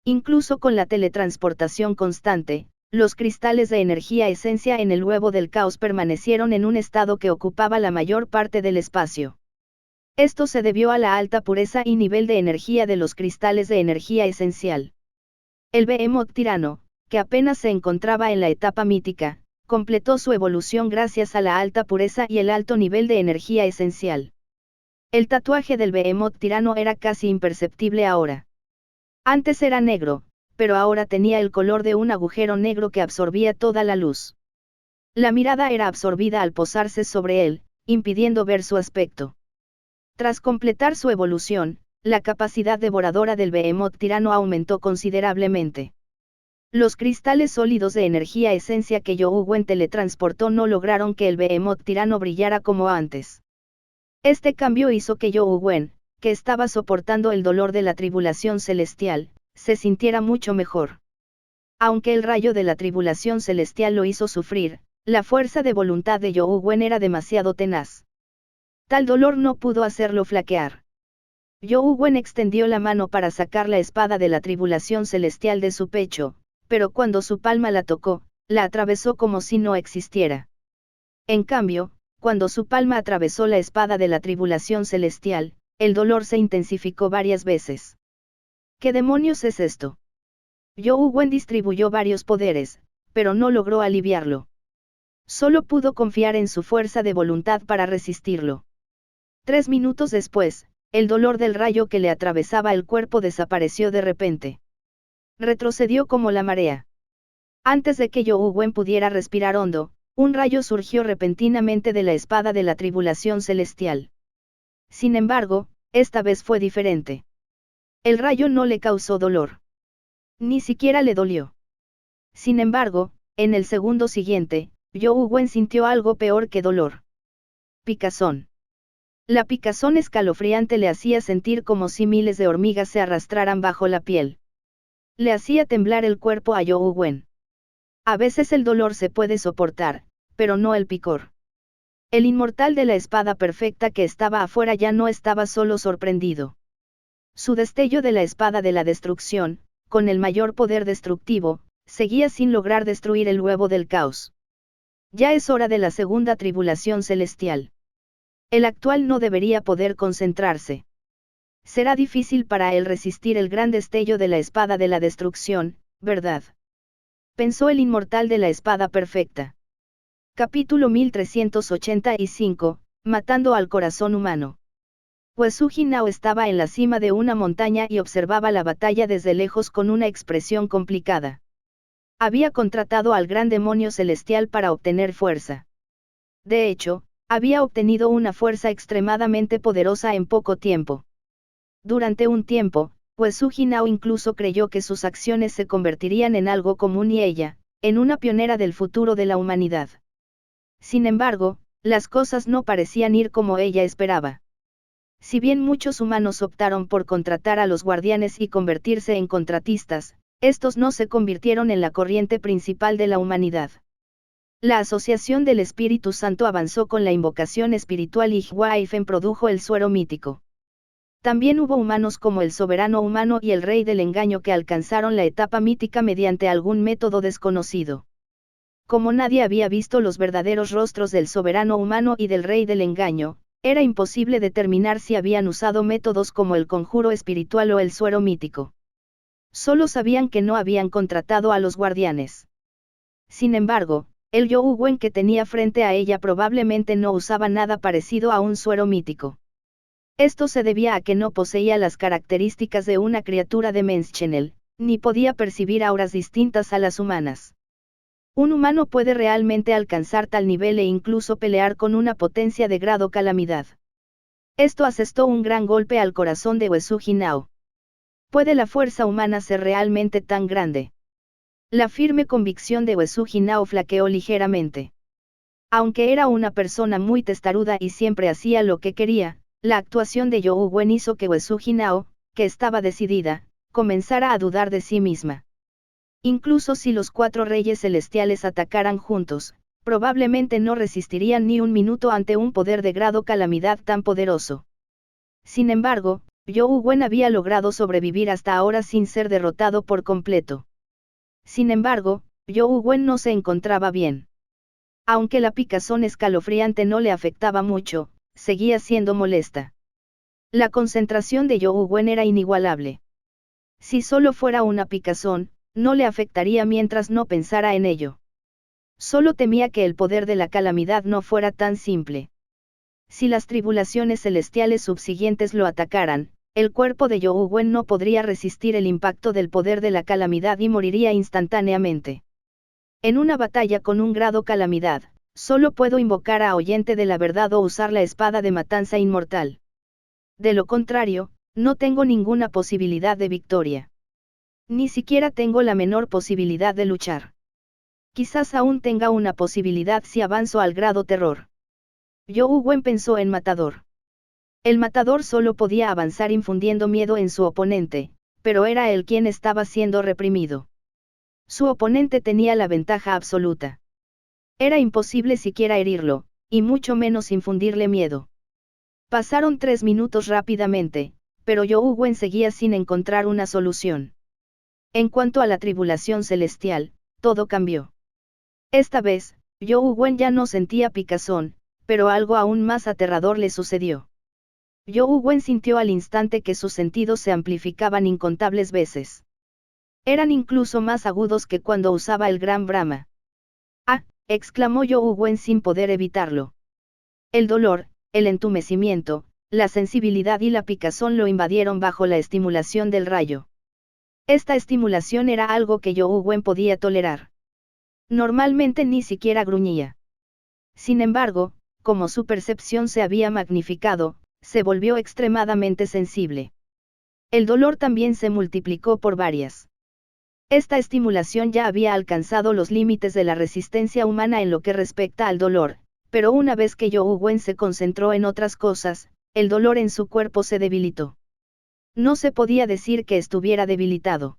Incluso con la teletransportación constante, los cristales de energía esencia en el huevo del caos permanecieron en un estado que ocupaba la mayor parte del espacio. Esto se debió a la alta pureza y nivel de energía de los cristales de energía esencial. El Behemoth tirano, que apenas se encontraba en la etapa mítica, completó su evolución gracias a la alta pureza y el alto nivel de energía esencial. El tatuaje del Behemoth tirano era casi imperceptible ahora. Antes era negro, pero ahora tenía el color de un agujero negro que absorbía toda la luz. La mirada era absorbida al posarse sobre él, impidiendo ver su aspecto. Tras completar su evolución, la capacidad devoradora del Behemoth tirano aumentó considerablemente. Los cristales sólidos de energía esencia que Yougwen teletransportó no lograron que el Behemoth tirano brillara como antes. Este cambio hizo que Yougwen, que estaba soportando el dolor de la tribulación celestial, se sintiera mucho mejor. Aunque el rayo de la tribulación celestial lo hizo sufrir, la fuerza de voluntad de Yougwen era demasiado tenaz. Tal dolor no pudo hacerlo flaquear. Yougwen extendió la mano para sacar la espada de la tribulación celestial de su pecho, pero cuando su palma la tocó, la atravesó como si no existiera. En cambio, cuando su palma atravesó la espada de la tribulación celestial, el dolor se intensificó varias veces. ¿Qué demonios es esto? Yougwen distribuyó varios poderes, pero no logró aliviarlo. Solo pudo confiar en su fuerza de voluntad para resistirlo. 3 minutos después, el dolor del rayo que le atravesaba el cuerpo desapareció de repente. Retrocedió como la marea. Antes de que Yougwen pudiera respirar hondo, un rayo surgió repentinamente de la espada de la tribulación celestial. Sin embargo, esta vez fue diferente. El rayo no le causó dolor. Ni siquiera le dolió. Sin embargo, en el segundo siguiente, Yougwen sintió algo peor que dolor. Picazón. La picazón escalofriante le hacía sentir como si miles de hormigas se arrastraran bajo la piel. Le hacía temblar el cuerpo a Yougwen. A veces el dolor se puede soportar, pero no el picor. El inmortal de la espada perfecta que estaba afuera ya no estaba solo sorprendido. Su destello de la espada de la destrucción, con el mayor poder destructivo, seguía sin lograr destruir el huevo del caos. Ya es hora de la segunda tribulación celestial. El actual no debería poder concentrarse. Será difícil para él resistir el gran destello de la espada de la destrucción, ¿verdad? Pensó el inmortal de la espada perfecta. Capítulo 1385, Matando al corazón humano. Uesugi Nao estaba en la cima de una montaña y observaba la batalla desde lejos con una expresión complicada. Había contratado al gran demonio celestial para obtener fuerza. De hecho, había obtenido una fuerza extremadamente poderosa en poco tiempo. Durante un tiempo, Uesugi Nao incluso creyó que sus acciones se convertirían en algo común y ella, en una pionera del futuro de la humanidad. Sin embargo, las cosas no parecían ir como ella esperaba. Si bien muchos humanos optaron por contratar a los guardianes y convertirse en contratistas, estos no se convirtieron en la corriente principal de la humanidad. La asociación del Espíritu Santo avanzó con la invocación espiritual y Hwaifen produjo el suero mítico. También hubo humanos como el soberano humano y el rey del engaño que alcanzaron la etapa mítica mediante algún método desconocido. Como nadie había visto los verdaderos rostros del soberano humano y del rey del engaño, era imposible determinar si habían usado métodos como el conjuro espiritual o el suero mítico. Solo sabían que no habían contratado a los guardianes. Sin embargo, el Yougwen que tenía frente a ella probablemente no usaba nada parecido a un suero mítico. Esto se debía a que no poseía las características de una criatura de Menschenel, ni podía percibir auras distintas a las humanas. Un humano puede realmente alcanzar tal nivel e incluso pelear con una potencia de grado calamidad. Esto asestó un gran golpe al corazón de Uesugi Nao. ¿Puede la fuerza humana ser realmente tan grande? La firme convicción de Uesugi Nao flaqueó ligeramente. Aunque era una persona muy testaruda y siempre hacía lo que quería, la actuación de Yougwen hizo que Uesugi Nao, que estaba decidida, comenzara a dudar de sí misma. Incluso si los 4 reyes celestiales atacaran juntos, probablemente no resistirían ni un minuto ante un poder de grado calamidad tan poderoso. Sin embargo, Yougwen había logrado sobrevivir hasta ahora sin ser derrotado por completo. Sin embargo, You Wen no se encontraba bien. Aunque la picazón escalofriante no le afectaba mucho, seguía siendo molesta. La concentración de You Wen era inigualable. Si solo fuera una picazón, no le afectaría mientras no pensara en ello. Solo temía que el poder de la calamidad no fuera tan simple. Si las tribulaciones celestiales subsiguientes lo atacaran, el cuerpo de You Wen no podría resistir el impacto del poder de la calamidad y moriría instantáneamente. En una batalla con un grado calamidad, solo puedo invocar a Oyente de la Verdad o usar la espada de matanza inmortal. De lo contrario, no tengo ninguna posibilidad de victoria. Ni siquiera tengo la menor posibilidad de luchar. Quizás aún tenga una posibilidad si avanzo al grado terror. You Wen pensó en Matador. El Matador solo podía avanzar infundiendo miedo en su oponente, pero era él quien estaba siendo reprimido. Su oponente tenía la ventaja absoluta. Era imposible siquiera herirlo, y mucho menos infundirle miedo. Pasaron 3 minutos rápidamente, pero You Wen seguía sin encontrar una solución. En cuanto a la tribulación celestial, todo cambió. Esta vez, You Wen ya no sentía picazón, pero algo aún más aterrador le sucedió. You Wen sintió al instante que sus sentidos se amplificaban incontables veces. Eran incluso más agudos que cuando usaba el Gran Brahma. ¡Ah!, exclamó You Wen sin poder evitarlo. El dolor, el entumecimiento, la sensibilidad y la picazón lo invadieron bajo la estimulación del rayo. Esta estimulación era algo que You Wen podía tolerar. Normalmente ni siquiera gruñía. Sin embargo, como su percepción se había magnificado, se volvió extremadamente sensible. El dolor también se multiplicó por varias. Esta estimulación ya había alcanzado los límites de la resistencia humana en lo que respecta al dolor, pero una vez que You Wen se concentró en otras cosas, el dolor en su cuerpo se debilitó. No se podía decir que estuviera debilitado.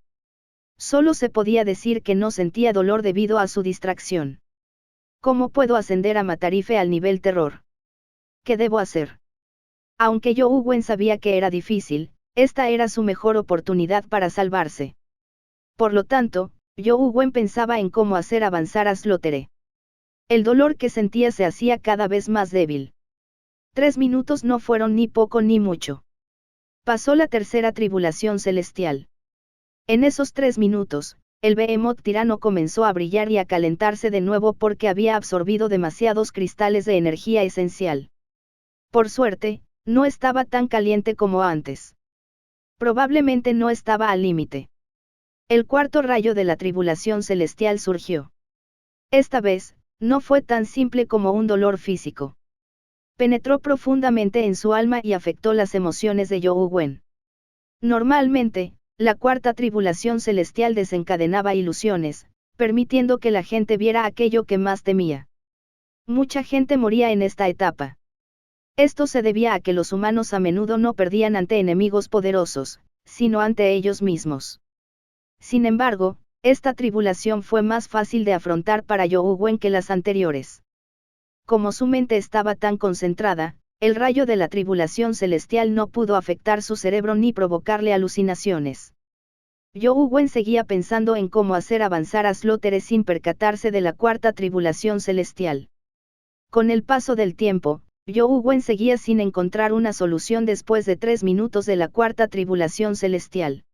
Solo se podía decir que no sentía dolor debido a su distracción. ¿Cómo puedo ascender a Matarife al nivel terror? ¿Qué debo hacer? Aunque You Wen sabía que era difícil, esta era su mejor oportunidad para salvarse. Por lo tanto, You Wen pensaba en cómo hacer avanzar a Slothere. El dolor que sentía se hacía cada vez más débil. 3 minutos no fueron ni poco ni mucho. Pasó la tercera tribulación celestial. En esos 3 minutos, el Behemoth tirano comenzó a brillar y a calentarse de nuevo porque había absorbido demasiados cristales de energía esencial. Por suerte, no estaba tan caliente como antes. Probablemente no estaba al límite. El cuarto rayo de la tribulación celestial surgió. Esta vez, no fue tan simple como un dolor físico. Penetró profundamente en su alma y afectó las emociones de You Wen. Normalmente, la cuarta tribulación celestial desencadenaba ilusiones, permitiendo que la gente viera aquello que más temía. Mucha gente moría en esta etapa. Esto se debía a que los humanos a menudo no perdían ante enemigos poderosos, sino ante ellos mismos. Sin embargo, esta tribulación fue más fácil de afrontar para You Wen que las anteriores. Como su mente estaba tan concentrada, el rayo de la tribulación celestial no pudo afectar su cerebro ni provocarle alucinaciones. You Wen seguía pensando en cómo hacer avanzar a Slothere sin percatarse de la cuarta tribulación celestial. Con el paso del tiempo, You Wen seguía sin encontrar una solución después de 3 minutos de la cuarta tribulación celestial.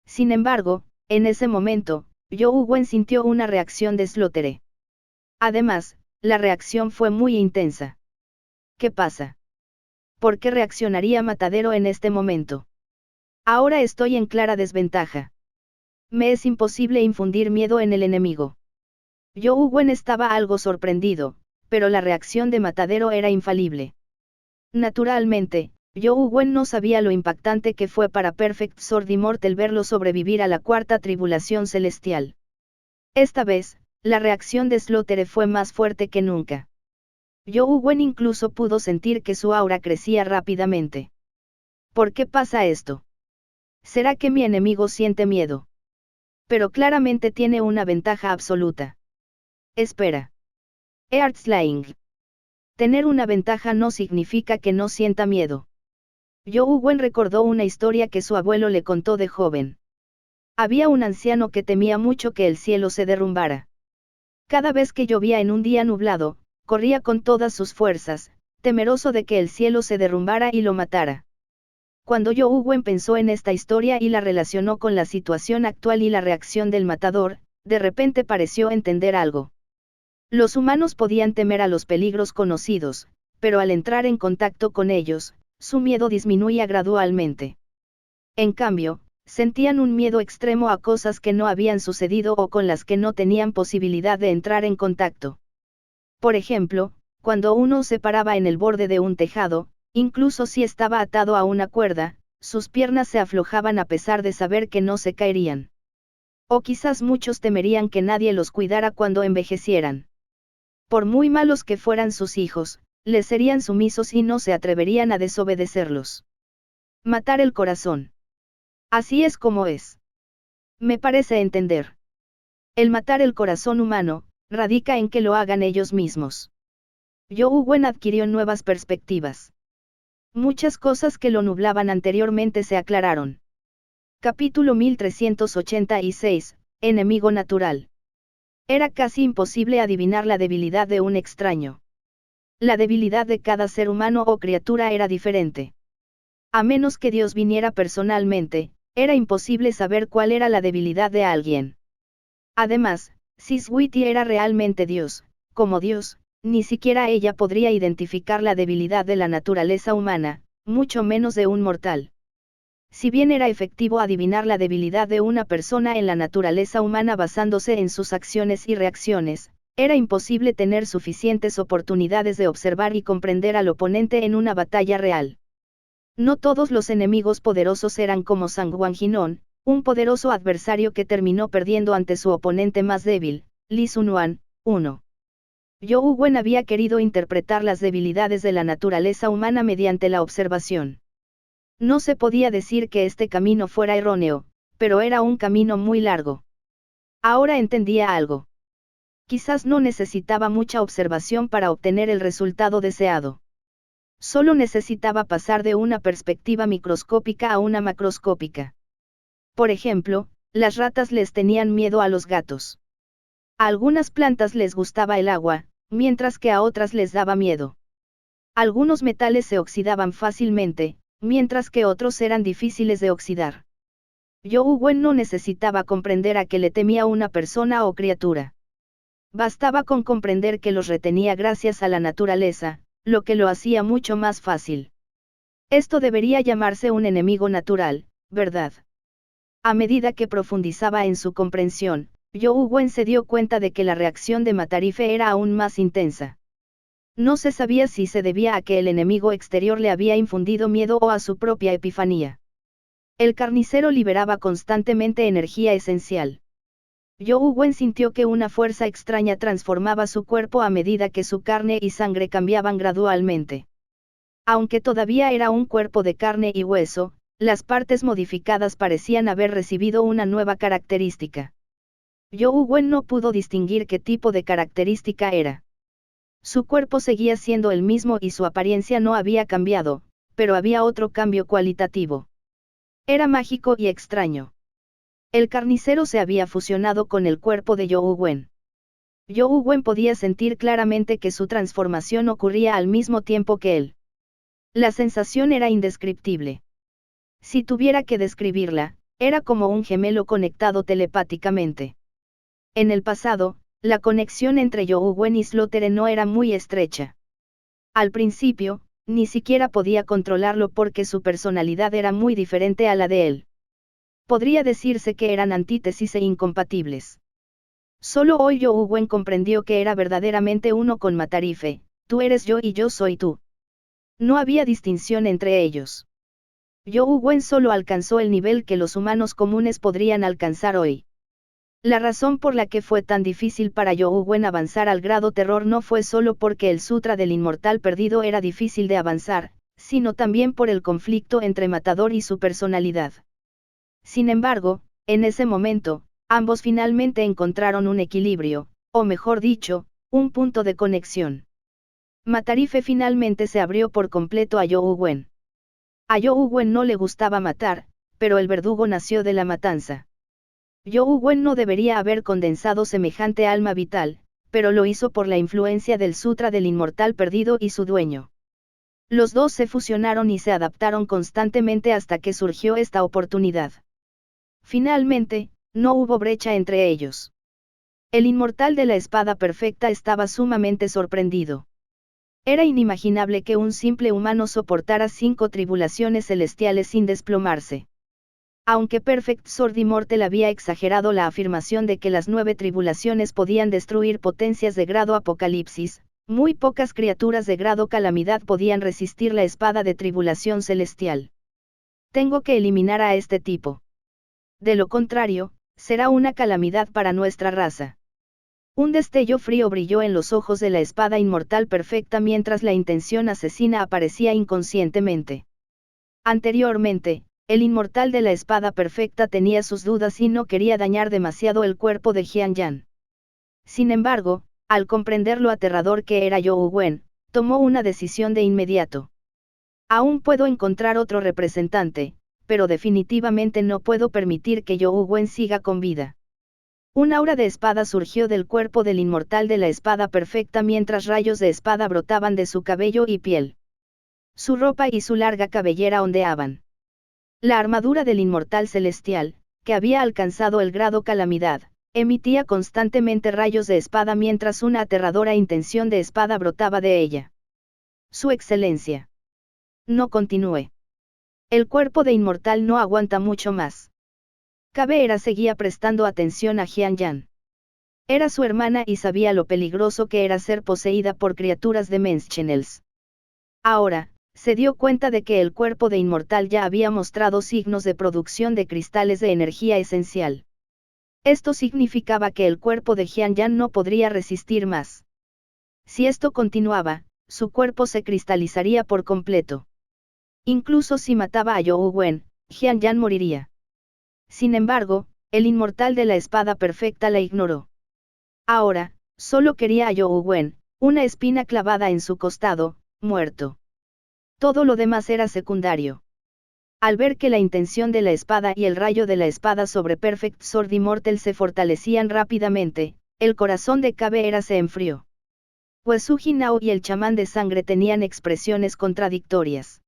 Sin embargo, en ese momento, You Wen sintió una reacción de Slothere. Además, la reacción fue muy intensa. ¿Qué pasa? ¿Por qué reaccionaría Matadero en este momento? Ahora estoy en clara desventaja. Me es imposible infundir miedo en el enemigo. You Wen estaba algo sorprendido, pero la reacción de Matadero era infalible. Naturalmente, You Wen no sabía lo impactante que fue para Perfect Sword Immortal verlo sobrevivir a la cuarta tribulación celestial. Esta vez, la reacción de Slothere fue más fuerte que nunca. You Wen incluso pudo sentir que su aura crecía rápidamente. ¿Por qué pasa esto? ¿Será que mi enemigo siente miedo? Pero claramente tiene una ventaja absoluta. Espera. Earthslaying. Tener una ventaja no significa que no sienta miedo. You Wen recordó una historia que su abuelo le contó de joven. Había un anciano que temía mucho que el cielo se derrumbara. Cada vez que llovía en un día nublado, corría con todas sus fuerzas, temeroso de que el cielo se derrumbara y lo matara. Cuando Yougwen pensó en esta historia y la relacionó con la situación actual y la reacción del matador, de repente pareció entender algo. Los humanos podían temer a los peligros conocidos, pero al entrar en contacto con ellos, su miedo disminuía gradualmente. En cambio, sentían un miedo extremo a cosas que no habían sucedido o con las que no tenían posibilidad de entrar en contacto. Por ejemplo, cuando uno se paraba en el borde de un tejado, incluso si estaba atado a una cuerda, sus piernas se aflojaban a pesar de saber que no se caerían. O quizás muchos temerían que nadie los cuidara cuando envejecieran. Por muy malos que fueran sus hijos, les serían sumisos y no se atreverían a desobedecerlos. Matar el corazón. Así es como es. Me parece entender. El matar el corazón humano, radica en que lo hagan ellos mismos. Yougwen adquirió nuevas perspectivas. Muchas cosas que lo nublaban anteriormente se aclararon. Capítulo 1386, Enemigo natural. Era casi imposible adivinar la debilidad de un extraño. La debilidad de cada ser humano o criatura era diferente. A menos que Dios viniera personalmente, era imposible saber cuál era la debilidad de alguien. Además, si Switty era realmente Dios, como Dios, ni siquiera ella podría identificar la debilidad de la naturaleza humana, mucho menos de un mortal. Si bien era efectivo adivinar la debilidad de una persona en la naturaleza humana basándose en sus acciones y reacciones, era imposible tener suficientes oportunidades de observar y comprender al oponente en una batalla real. No todos los enemigos poderosos eran como Sangwon-jinón, un poderoso adversario que terminó perdiendo ante su oponente más débil, Lee Sun-hwan. 1. Yougwen había querido interpretar las debilidades de la naturaleza humana mediante la observación. No se podía decir que este camino fuera erróneo, pero era un camino muy largo. Ahora entendía algo. Quizás no necesitaba mucha observación para obtener el resultado deseado. Solo necesitaba pasar de una perspectiva microscópica a una macroscópica. Por ejemplo, las ratas les tenían miedo a los gatos. A algunas plantas les gustaba el agua, mientras que a otras les daba miedo. Algunos metales se oxidaban fácilmente, mientras que otros eran difíciles de oxidar. Yougwen no necesitaba comprender a qué le temía una persona o criatura. Bastaba con comprender que los retenía gracias a la naturaleza, lo que lo hacía mucho más fácil. Esto debería llamarse un enemigo natural, ¿verdad? A medida que profundizaba en su comprensión, Yougwen se dio cuenta de que la reacción de Matarife era aún más intensa. No se sabía si se debía a que el enemigo exterior le había infundido miedo o a su propia epifanía. El carnicero liberaba constantemente energía esencial. Yougwen sintió que una fuerza extraña transformaba su cuerpo a medida que su carne y sangre cambiaban gradualmente. Aunque todavía era un cuerpo de carne y hueso, las partes modificadas parecían haber recibido una nueva característica. Yougwen no pudo distinguir qué tipo de característica era. Su cuerpo seguía siendo el mismo y su apariencia no había cambiado, pero había otro cambio cualitativo. Era mágico y extraño. El carnicero se había fusionado con el cuerpo de Yougwen. Yougwen podía sentir claramente que su transformación ocurría al mismo tiempo que él. La sensación era indescriptible. Si tuviera que describirla, era como un gemelo conectado telepáticamente. En el pasado, la conexión entre Yougwen y Slaughter no era muy estrecha. Al principio, ni siquiera podía controlarlo porque su personalidad era muy diferente a la de él. Podría decirse que eran antítesis e incompatibles. Solo hoy Yougwen comprendió que era verdaderamente uno con Matarife, tú eres yo y yo soy tú. No había distinción entre ellos. Yougwen solo alcanzó el nivel que los humanos comunes podrían alcanzar hoy. La razón por la que fue tan difícil para Yougwen avanzar al grado terror no fue solo porque el Sutra del Inmortal Perdido era difícil de avanzar, sino también por el conflicto entre Matador y su personalidad. Sin embargo, en ese momento, ambos finalmente encontraron un equilibrio, o mejor dicho, un punto de conexión. Matarife finalmente se abrió por completo a Yougwen. A Yougwen no le gustaba matar, pero el verdugo nació de la matanza. Zhou Wen no debería haber condensado semejante alma vital, pero lo hizo por la influencia del Sutra del Inmortal Perdido y su dueño. Los dos se fusionaron y se adaptaron constantemente hasta que surgió esta oportunidad. Finalmente, no hubo brecha entre ellos. El inmortal de la espada perfecta estaba sumamente sorprendido. Era inimaginable que un simple humano soportara 5 tribulaciones celestiales sin desplomarse. Aunque Perfect Sword Immortal había exagerado la afirmación de que las 9 tribulaciones podían destruir potencias de grado apocalipsis, muy pocas criaturas de grado calamidad podían resistir la espada de tribulación celestial. Tengo que eliminar a este tipo. De lo contrario, será una calamidad para nuestra raza. Un destello frío brilló en los ojos de la espada inmortal perfecta mientras la intención asesina aparecía inconscientemente. Anteriormente, el inmortal de la espada perfecta tenía sus dudas y no quería dañar demasiado el cuerpo de Jian Yan. Sin embargo, al comprender lo aterrador que era Zhou Wen, tomó una decisión de inmediato. Aún puedo encontrar otro representante, pero definitivamente no puedo permitir que Zhou Wen siga con vida. Un aura de espada surgió del cuerpo del inmortal de la espada perfecta mientras rayos de espada brotaban de su cabello y piel. Su ropa y su larga cabellera ondeaban. La armadura del inmortal celestial, que había alcanzado el grado calamidad, emitía constantemente rayos de espada mientras una aterradora intención de espada brotaba de ella. Su excelencia. No continúe. El cuerpo de inmortal no aguanta mucho más. Caveira seguía prestando atención a Jian Yan. Era su hermana y sabía lo peligroso que era ser poseída por criaturas de Menschenels. Ahora, se dio cuenta de que el cuerpo de inmortal ya había mostrado signos de producción de cristales de energía esencial. Esto significaba que el cuerpo de Jian Yan no podría resistir más. Si esto continuaba, su cuerpo se cristalizaría por completo. Incluso si mataba a Zhou Wen, Jian Yan moriría. Sin embargo, el inmortal de la espada perfecta la ignoró. Ahora, solo quería a Zhou Wen, una espina clavada en su costado, muerto. Todo lo demás era secundario. Al ver que la intención de la espada y el rayo de la espada sobre Perfect Sword Immortal se fortalecían rápidamente, el corazón de Caveira se enfrió. Uesugi Nao y el chamán de sangre tenían expresiones contradictorias.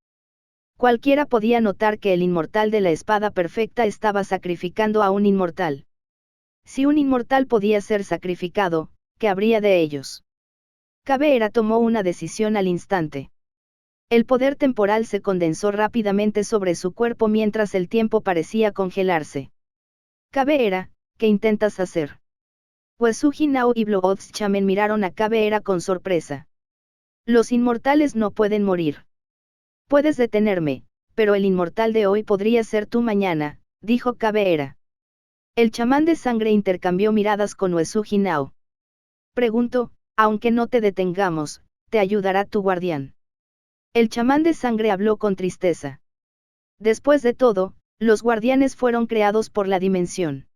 Cualquiera podía notar que el inmortal de la espada perfecta estaba sacrificando a un inmortal. Si un inmortal podía ser sacrificado, ¿qué habría de ellos? Caveira tomó una decisión al instante. El poder temporal se condensó rápidamente sobre su cuerpo mientras el tiempo parecía congelarse. Caveira, ¿qué intentas hacer? Uesugi Nao y Bloodshaman miraron a Caveira con sorpresa. Los inmortales no pueden morir. Puedes detenerme, pero el inmortal de hoy podría ser tú mañana, dijo Caveira. El chamán de sangre intercambió miradas con Uesugi Nao. Pregunto, aunque no te detengamos, ¿te ayudará tu guardián? El chamán de sangre habló con tristeza. Después de todo, los guardianes fueron creados por la dimensión.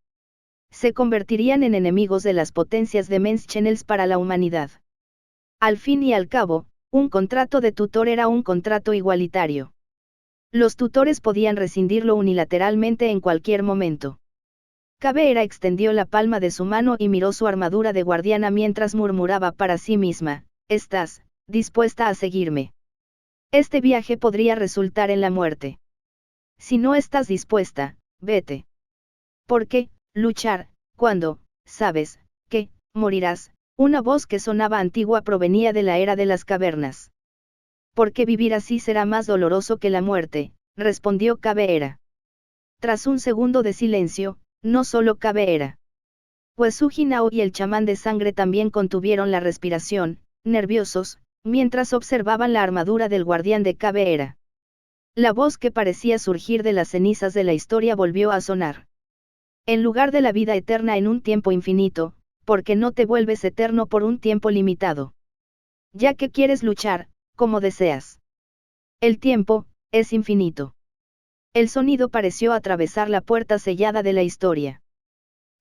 Se convertirían en enemigos de las potencias de Menschenels para la humanidad. Al fin y al cabo, un contrato de tutor era un contrato igualitario. Los tutores podían rescindirlo unilateralmente en cualquier momento. Caveira extendió la palma de su mano y miró su armadura de guardiana mientras murmuraba para sí misma, ¿estás dispuesta a seguirme? Este viaje podría resultar en la muerte. Si no estás dispuesta, vete. ¿Por qué luchar, cuando sabes que morirás? Una voz que sonaba antigua provenía de la era de las cavernas. Porque vivir así será más doloroso que la muerte, respondió Caveira. Tras un segundo de silencio, no solo Caveira. Uesugi Nao y el chamán de sangre también contuvieron la respiración, nerviosos, mientras observaban la armadura del guardián de Caveira. La voz que parecía surgir de las cenizas de la historia volvió a sonar. En lugar de la vida eterna en un tiempo infinito, ¿por qué no te vuelves eterno por un tiempo limitado? Ya que quieres luchar, como deseas. El tiempo es infinito. El sonido pareció atravesar la puerta sellada de la historia.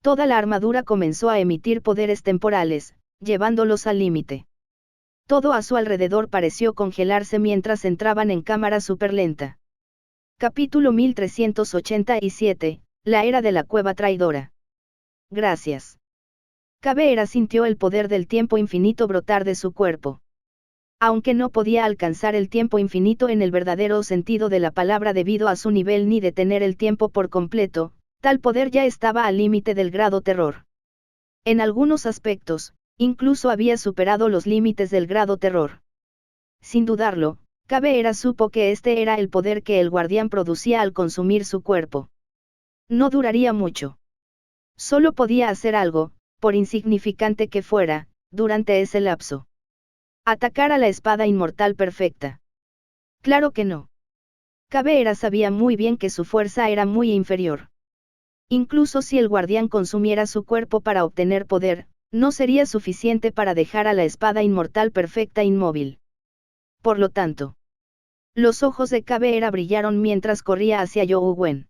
Toda la armadura comenzó a emitir poderes temporales, llevándolos al límite. Todo a su alrededor pareció congelarse mientras entraban en cámara superlenta. Capítulo 1387, La era de la cueva traidora. gracias. Cabe-Era sintió el poder del tiempo infinito brotar de su cuerpo. Aunque no podía alcanzar el tiempo infinito en el verdadero sentido de la palabra debido a su nivel ni detener el tiempo por completo, tal poder ya estaba al límite del grado terror. En algunos aspectos, incluso había superado los límites del grado terror. Sin dudarlo, Cabe-Era supo que este era el poder que el guardián producía al consumir su cuerpo. No duraría mucho. Solo podía hacer algo, por insignificante que fuera, durante ese lapso. Atacar a la espada inmortal perfecta. Claro que no. Cabe-Era sabía muy bien que su fuerza era muy inferior. Incluso si el guardián consumiera su cuerpo para obtener poder, no sería suficiente para dejar a la espada inmortal perfecta inmóvil. Por lo tanto, los ojos de Cabe-Era brillaron mientras corría hacia Youwen Wen.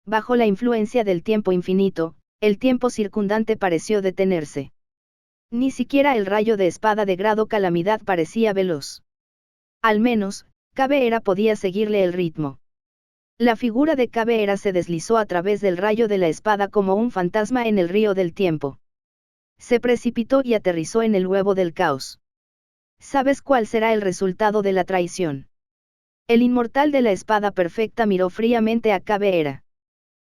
Bajo la influencia del tiempo infinito, el tiempo circundante pareció detenerse. Ni siquiera el rayo de espada de grado calamidad parecía veloz. Al menos, Cabe-Era podía seguirle el ritmo. La figura de Cabe-Era se deslizó a través del rayo de la espada como un fantasma en el río del tiempo. Se precipitó y aterrizó en el huevo del caos. ¿Sabes cuál será el resultado de la traición? El inmortal de la espada perfecta miró fríamente a Cabe-Era.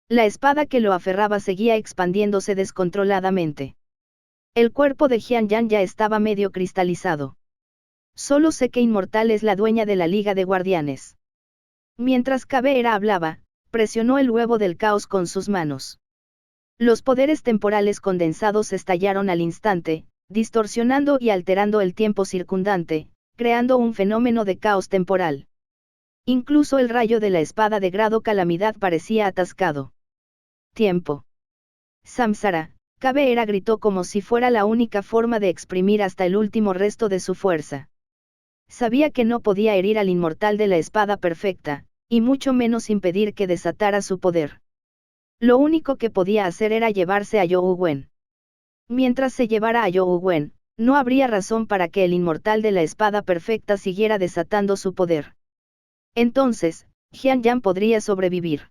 La espada que lo aferraba seguía expandiéndose descontroladamente. El cuerpo de Jian Yan ya estaba medio cristalizado. Solo sé que Inmortal es la dueña de la Liga de Guardianes. Mientras Cabe-Era hablaba, presionó el huevo del caos con sus manos. Los poderes temporales condensados estallaron al instante, distorsionando y alterando el tiempo circundante, creando un fenómeno de caos temporal. Incluso el rayo de la espada de grado calamidad parecía atascado. Tiempo. Samsara, Cabe-Era gritó como si fuera la única forma de exprimir hasta el último resto de su fuerza. Sabía que no podía herir al inmortal de la espada perfecta, y mucho menos impedir que desatara su poder. Lo único que podía hacer era llevarse a Youwen Wen. Mientras se llevara a Youwen Wen, no habría razón para que el inmortal de la espada perfecta siguiera desatando su poder. Entonces, Jian Yan podría sobrevivir.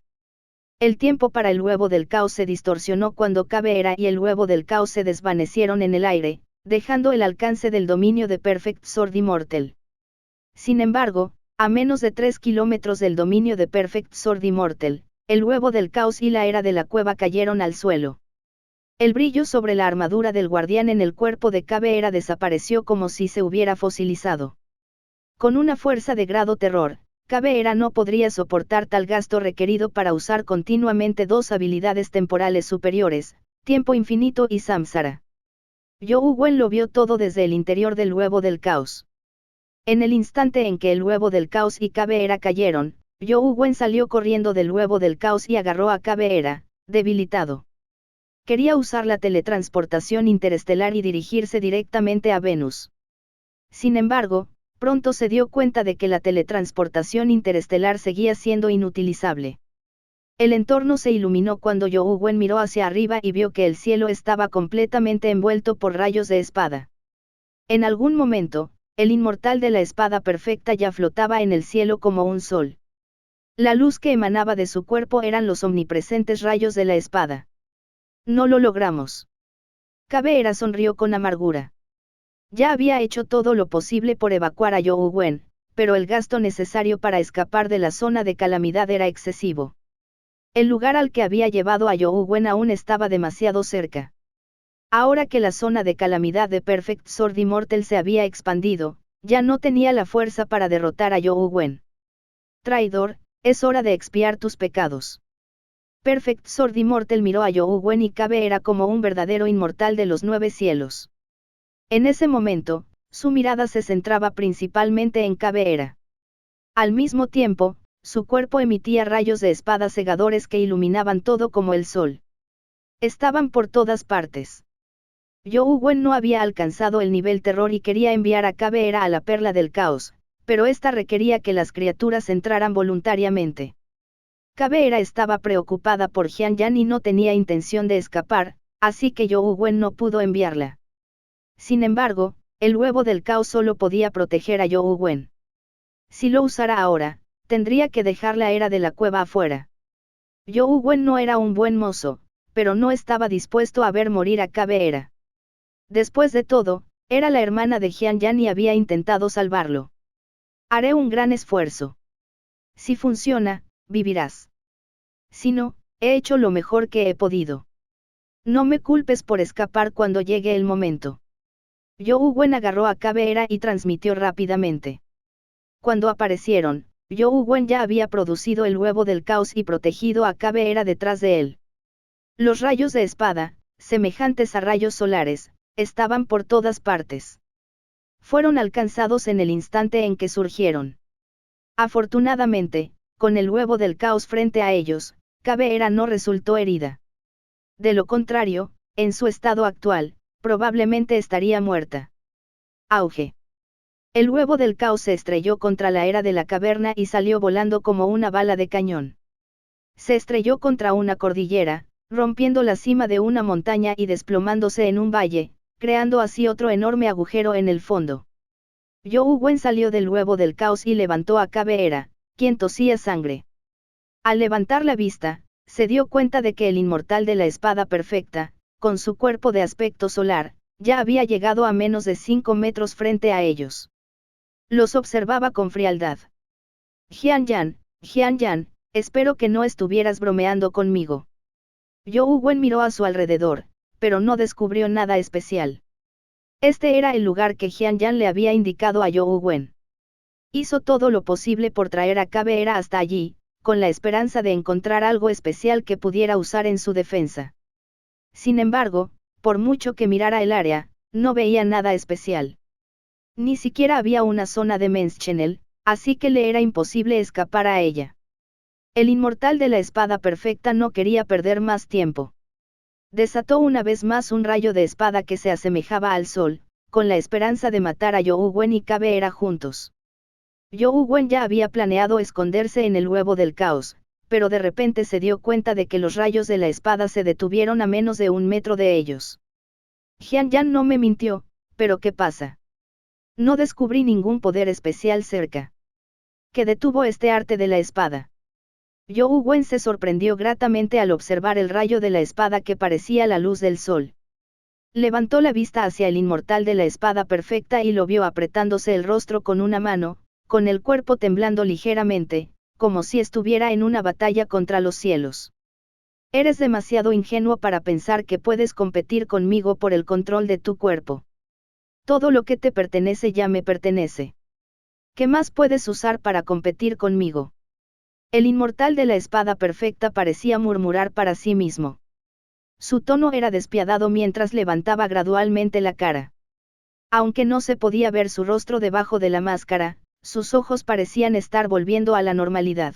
El tiempo para el huevo del caos se distorsionó cuando Cabe-Era y el huevo del caos se desvanecieron en el aire, dejando el alcance del dominio de Perfect Sword Immortal. Sin embargo, a menos de 3 kilómetros del dominio de Perfect Sword Immortal, el huevo del caos y la era de la cueva cayeron al suelo. El brillo sobre la armadura del guardián en el cuerpo de Cabe-Era desapareció como si se hubiera fosilizado. Con una fuerza de grado terror, Cabe-Era no podría soportar tal gasto requerido para usar continuamente dos habilidades temporales superiores, tiempo infinito y samsara. Youwen Wen lo vio todo desde el interior del huevo del caos. En el instante en que el huevo del caos y Cabe-Era cayeron, Youwen Wen salió corriendo del huevo del caos y agarró a Cabe-Era, debilitado. Quería usar la teletransportación interestelar y dirigirse directamente a Venus. Sin embargo, pronto se dio cuenta de que la teletransportación interestelar seguía siendo inutilizable. El entorno se iluminó cuando Youwen Wen miró hacia arriba y vio que el cielo estaba completamente envuelto por rayos de espada. En algún momento, el inmortal de la espada perfecta ya flotaba en el cielo como un sol. La luz que emanaba de su cuerpo eran los omnipresentes rayos de la espada. No lo logramos. Cabe-Era sonrió con amargura. Ya había hecho todo lo posible por evacuar a Youwen Wen, pero el gasto necesario para escapar de la zona de calamidad era excesivo. El lugar al que había llevado a Youwen Wen aún estaba demasiado cerca. Ahora que la zona de calamidad de Perfect Sword Immortal se había expandido, ya no tenía la fuerza para derrotar a Youwen Wen. Traidor, es hora de expiar tus pecados. Perfect Sword Immortal miró a Youwen Wen y Cabe-Era como un verdadero inmortal de los 9 cielos. En ese momento, su mirada se centraba principalmente en Cabe-Era. Al mismo tiempo, su cuerpo emitía rayos de espada cegadores que iluminaban todo como el sol. Estaban por todas partes. Youwen Wen no había alcanzado el nivel terror y quería enviar a Cabe-Era a la perla del caos, pero esta requería que las criaturas entraran voluntariamente. Cabe-Era estaba preocupada por Jian Yan y no tenía intención de escapar, así que Youwen Wen no pudo enviarla. Sin embargo, el huevo del caos solo podía proteger a Youwen Wen. Si lo usara ahora, tendría que dejar la era de la cueva afuera. Youwen Wen no era un buen mozo, pero no estaba dispuesto a ver morir a Cabe-era. Después de todo, era la hermana de Hyun-Jin y había intentado salvarlo. Haré un gran esfuerzo. Si funciona, vivirás. Si no, he hecho lo mejor que he podido. No me culpes por escapar cuando llegue el momento. Yo Wen agarró a Cabe-era y transmitió rápidamente. Cuando aparecieron, Yo Wen ya había producido el huevo del caos y protegido a Cabe-era detrás de él. Los rayos de espada, semejantes a rayos solares, estaban por todas partes. Fueron alcanzados en el instante en que surgieron. Afortunadamente, con el huevo del caos frente a ellos, Cabe-era no resultó herida. De lo contrario, en su estado actual, probablemente estaría muerta. Auge. El huevo del caos se estrelló contra la era de la caverna y salió volando como una bala de cañón. Se estrelló contra una cordillera, rompiendo la cima de una montaña y desplomándose en un valle, creando así otro enorme agujero en el fondo. Yo Wen salió del huevo del caos y levantó a Cabe-era, quien tosía sangre. Al levantar la vista, se dio cuenta de que el inmortal de la espada perfecta, con su cuerpo de aspecto solar, ya había llegado a menos de 5 metros frente a ellos. Los observaba con frialdad. Hyun-Jin, espero que no estuvieras bromeando conmigo. Yo Wen miró a su alrededor, pero no descubrió nada especial. Este era el lugar que Hyun-Jin le había indicado a Yo Wen. Hizo todo lo posible por traer a Cabe-era hasta allí, con la esperanza de encontrar algo especial que pudiera usar en su defensa. Sin embargo, por mucho que mirara el área, no veía nada especial. Ni siquiera había una zona de Menschenel, así que le era imposible escapar a ella. El inmortal de la espada perfecta no quería perder más tiempo. Desató una vez más un rayo de espada que se asemejaba al sol, con la esperanza de matar a Yo Wen y Cabe-era juntos. Yo Wen ya había planeado esconderse en el huevo del caos, pero de repente se dio cuenta de que los rayos de la espada se detuvieron a menos de 1 metro de ellos. Hyun-Jin no me mintió, pero ¿qué pasa? No descubrí ningún poder especial cerca. ¿Qué detuvo este arte de la espada? Yo Wen se sorprendió gratamente al observar el rayo de la espada que parecía la luz del sol. Levantó la vista hacia el inmortal de la espada perfecta y lo vio apretándose el rostro con una mano, con el cuerpo temblando ligeramente, como si estuviera en una batalla contra los cielos. Eres demasiado ingenuo para pensar que puedes competir conmigo por el control de tu cuerpo. Todo lo que te pertenece ya me pertenece. ¿Qué más puedes usar para competir conmigo? El inmortal de la espada perfecta parecía murmurar para sí mismo. Su tono era despiadado mientras levantaba gradualmente la cara. Aunque no se podía ver su rostro debajo de la máscara, sus ojos parecían estar volviendo a la normalidad.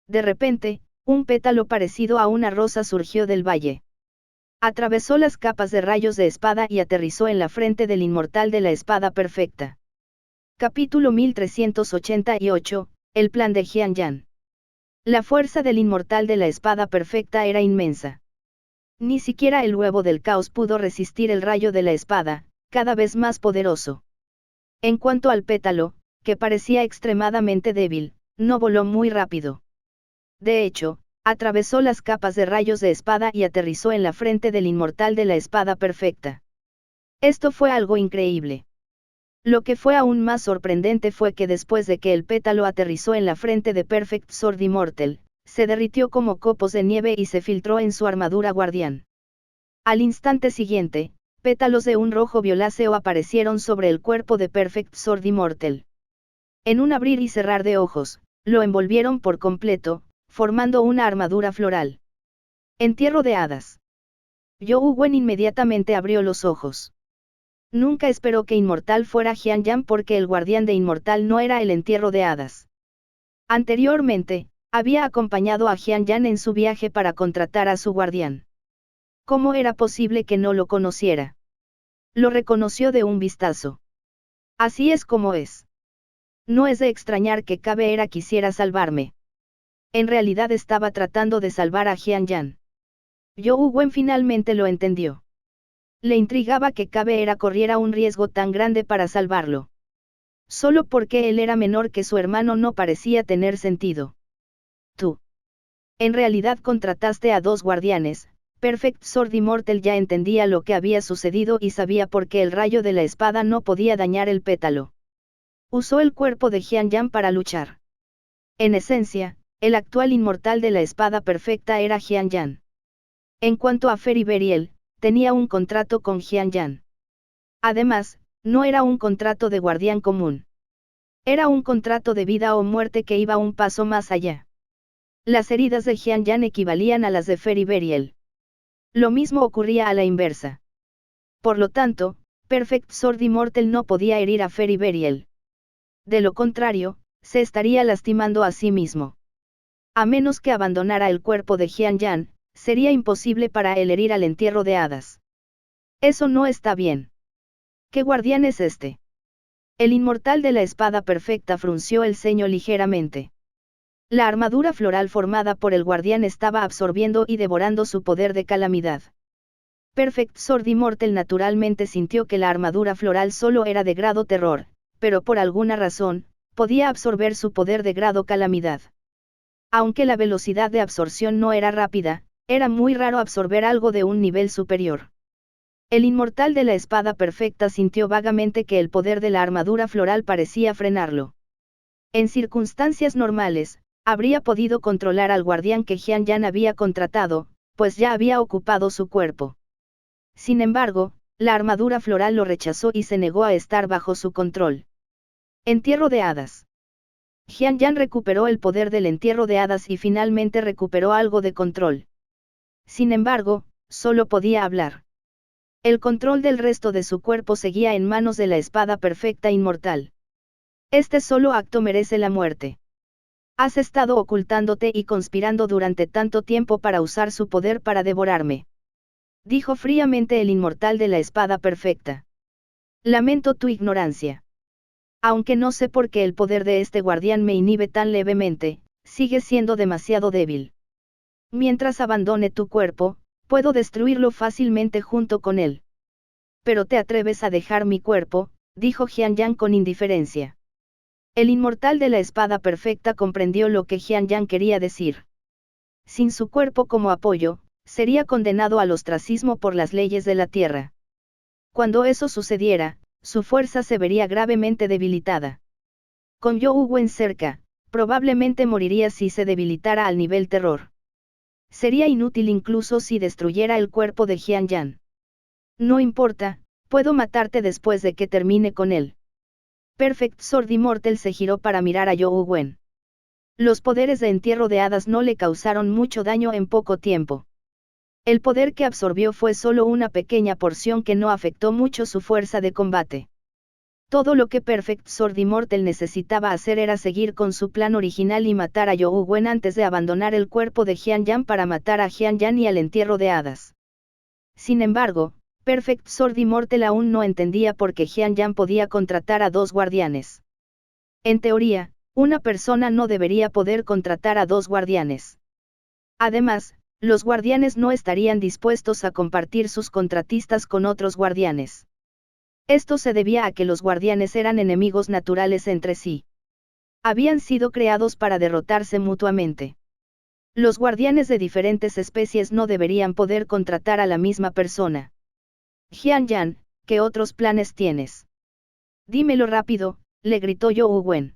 De repente, un pétalo parecido a una rosa surgió del valle. Atravesó las capas de rayos de espada y aterrizó en la frente del inmortal de la espada perfecta. Capítulo 1388, el plan de Hyun-Jin. La fuerza del inmortal de la espada perfecta era inmensa. Ni siquiera el huevo del caos pudo resistir el rayo de la espada, cada vez más poderoso. En cuanto al pétalo, que parecía extremadamente débil, no voló muy rápido. De hecho, atravesó las capas de rayos de espada y aterrizó en la frente del inmortal de la espada perfecta. Esto fue algo increíble. Lo que fue aún más sorprendente fue que después de que el pétalo aterrizó en la frente de Perfect Sword Immortal, se derritió como copos de nieve y se filtró en su armadura guardián. Al instante siguiente, pétalos de un rojo violáceo aparecieron sobre el cuerpo de Perfect Sword Immortal. En un abrir y cerrar de ojos, lo envolvieron por completo, formando una armadura floral. Entierro de hadas. Yo Wen inmediatamente abrió los ojos. Nunca esperó que Inmortal fuera Hyun-Jin porque el guardián de Inmortal no era el entierro de hadas. Anteriormente, había acompañado a Hyun-Jin en su viaje para contratar a su guardián. ¿Cómo era posible que no lo conociera? Lo reconoció de un vistazo. Así es como es. No es de extrañar que Cabe-era quisiera salvarme. En realidad estaba tratando de salvar a Hyun-Jin. Yo Wen finalmente lo entendió. Le intrigaba que Cabe-era corriera un riesgo tan grande para salvarlo. Solo porque él era menor que su hermano no parecía tener sentido. Tú. En realidad contrataste a 2 guardianes, Perfect Sword Immortal ya entendía lo que había sucedido y sabía por qué el rayo de la espada no podía dañar el pétalo. Usó el cuerpo de Xianyan para luchar. En esencia, el actual inmortal de la espada perfecta era Xianyan. En cuanto a Feri Beriel, tenía un contrato con Xianyan. Además, no era un contrato de guardián común. Era un contrato de vida o muerte que iba un paso más allá. Las heridas de Xianyan equivalían a las de Feri Beriel. Lo mismo ocurría a la inversa. Por lo tanto, Perfect Sword Immortal no podía herir a Feri Beriel. De lo contrario, se estaría lastimando a sí mismo. A menos que abandonara el cuerpo de Xianyan, sería imposible para él herir al entierro de hadas. Eso no está bien. ¿Qué guardián es este? El inmortal de la espada perfecta frunció el ceño ligeramente. La armadura floral formada por el guardián estaba absorbiendo y devorando su poder de calamidad. Perfect Sword Immortal naturalmente sintió que la armadura floral solo era de grado terror, pero por alguna razón, podía absorber su poder de grado calamidad. Aunque la velocidad de absorción no era rápida, era muy raro absorber algo de un nivel superior. El inmortal de la espada perfecta sintió vagamente que el poder de la armadura floral parecía frenarlo. En circunstancias normales, habría podido controlar al guardián que Xianyan había contratado, pues ya había ocupado su cuerpo. Sin embargo, la armadura floral lo rechazó y se negó a estar bajo su control. Entierro de hadas. Xianyan recuperó el poder del entierro de hadas y finalmente recuperó algo de control. Sin embargo, solo podía hablar. El control del resto de su cuerpo seguía en manos de la espada perfecta inmortal. Este solo acto merece la muerte. Has estado ocultándote y conspirando durante tanto tiempo para usar su poder para devorarme. Dijo fríamente el inmortal de la espada perfecta. Lamento tu ignorancia. Aunque no sé por qué el poder de este guardián me inhibe tan levemente, sigue siendo demasiado débil. Mientras abandone tu cuerpo, puedo destruirlo fácilmente junto con él. Pero te atreves a dejar mi cuerpo, dijo Xianyan con indiferencia. El inmortal de la espada perfecta comprendió lo que Xianyan quería decir. Sin su cuerpo como apoyo, sería condenado al ostracismo por las leyes de la tierra. Cuando eso sucediera, su fuerza se vería gravemente debilitada. Con You Wen cerca, probablemente moriría si se debilitara al nivel terror. Sería inútil incluso si destruyera el cuerpo de Xianyan. No importa, puedo matarte después de que termine con él. Perfect Sword Immortal se giró para mirar a You Wen. Los poderes de entierro de hadas no le causaron mucho daño en poco tiempo. El poder que absorbió fue solo una pequeña porción que no afectó mucho su fuerza de combate. Todo lo que Perfect Sword Immortal necesitaba hacer era seguir con su plan original y matar a You Wen antes de abandonar el cuerpo de Xianyan para matar a Xianyan y al entierro de hadas. Sin embargo, Perfect Sword Immortal aún no entendía por qué Xianyan podía contratar a dos guardianes. En teoría, una persona no debería poder contratar a dos guardianes. Además, los guardianes no estarían dispuestos a compartir sus contratistas con otros guardianes. Esto se debía a que los guardianes eran enemigos naturales entre sí. Habían sido creados para derrotarse mutuamente. Los guardianes de diferentes especies no deberían poder contratar a la misma persona. Xianyan, ¿qué otros planes tienes? Dímelo rápido, le gritó You Wen.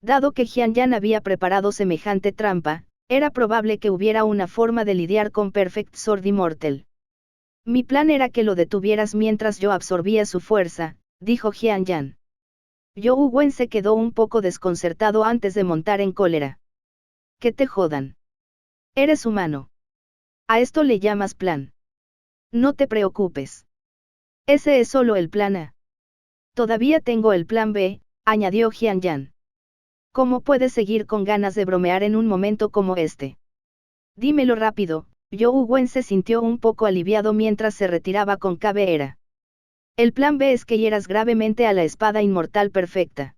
Dado que Xianyan había preparado semejante trampa, era probable que hubiera una forma de lidiar con Perfect Sword Immortal. Mi plan era que lo detuvieras mientras yo absorbía su fuerza, dijo Xianyan. You Wen se quedó un poco desconcertado antes de montar en cólera. Que te jodan. Eres humano. A esto le llamas plan. No te preocupes. Ese es solo el plan A. Todavía tengo el plan B, añadió Xianyan. ¿Cómo puedes seguir con ganas de bromear en un momento como este? Dímelo rápido. You Wen se sintió un poco aliviado mientras se retiraba con cabeza. El plan B es que hieras gravemente a la espada inmortal perfecta.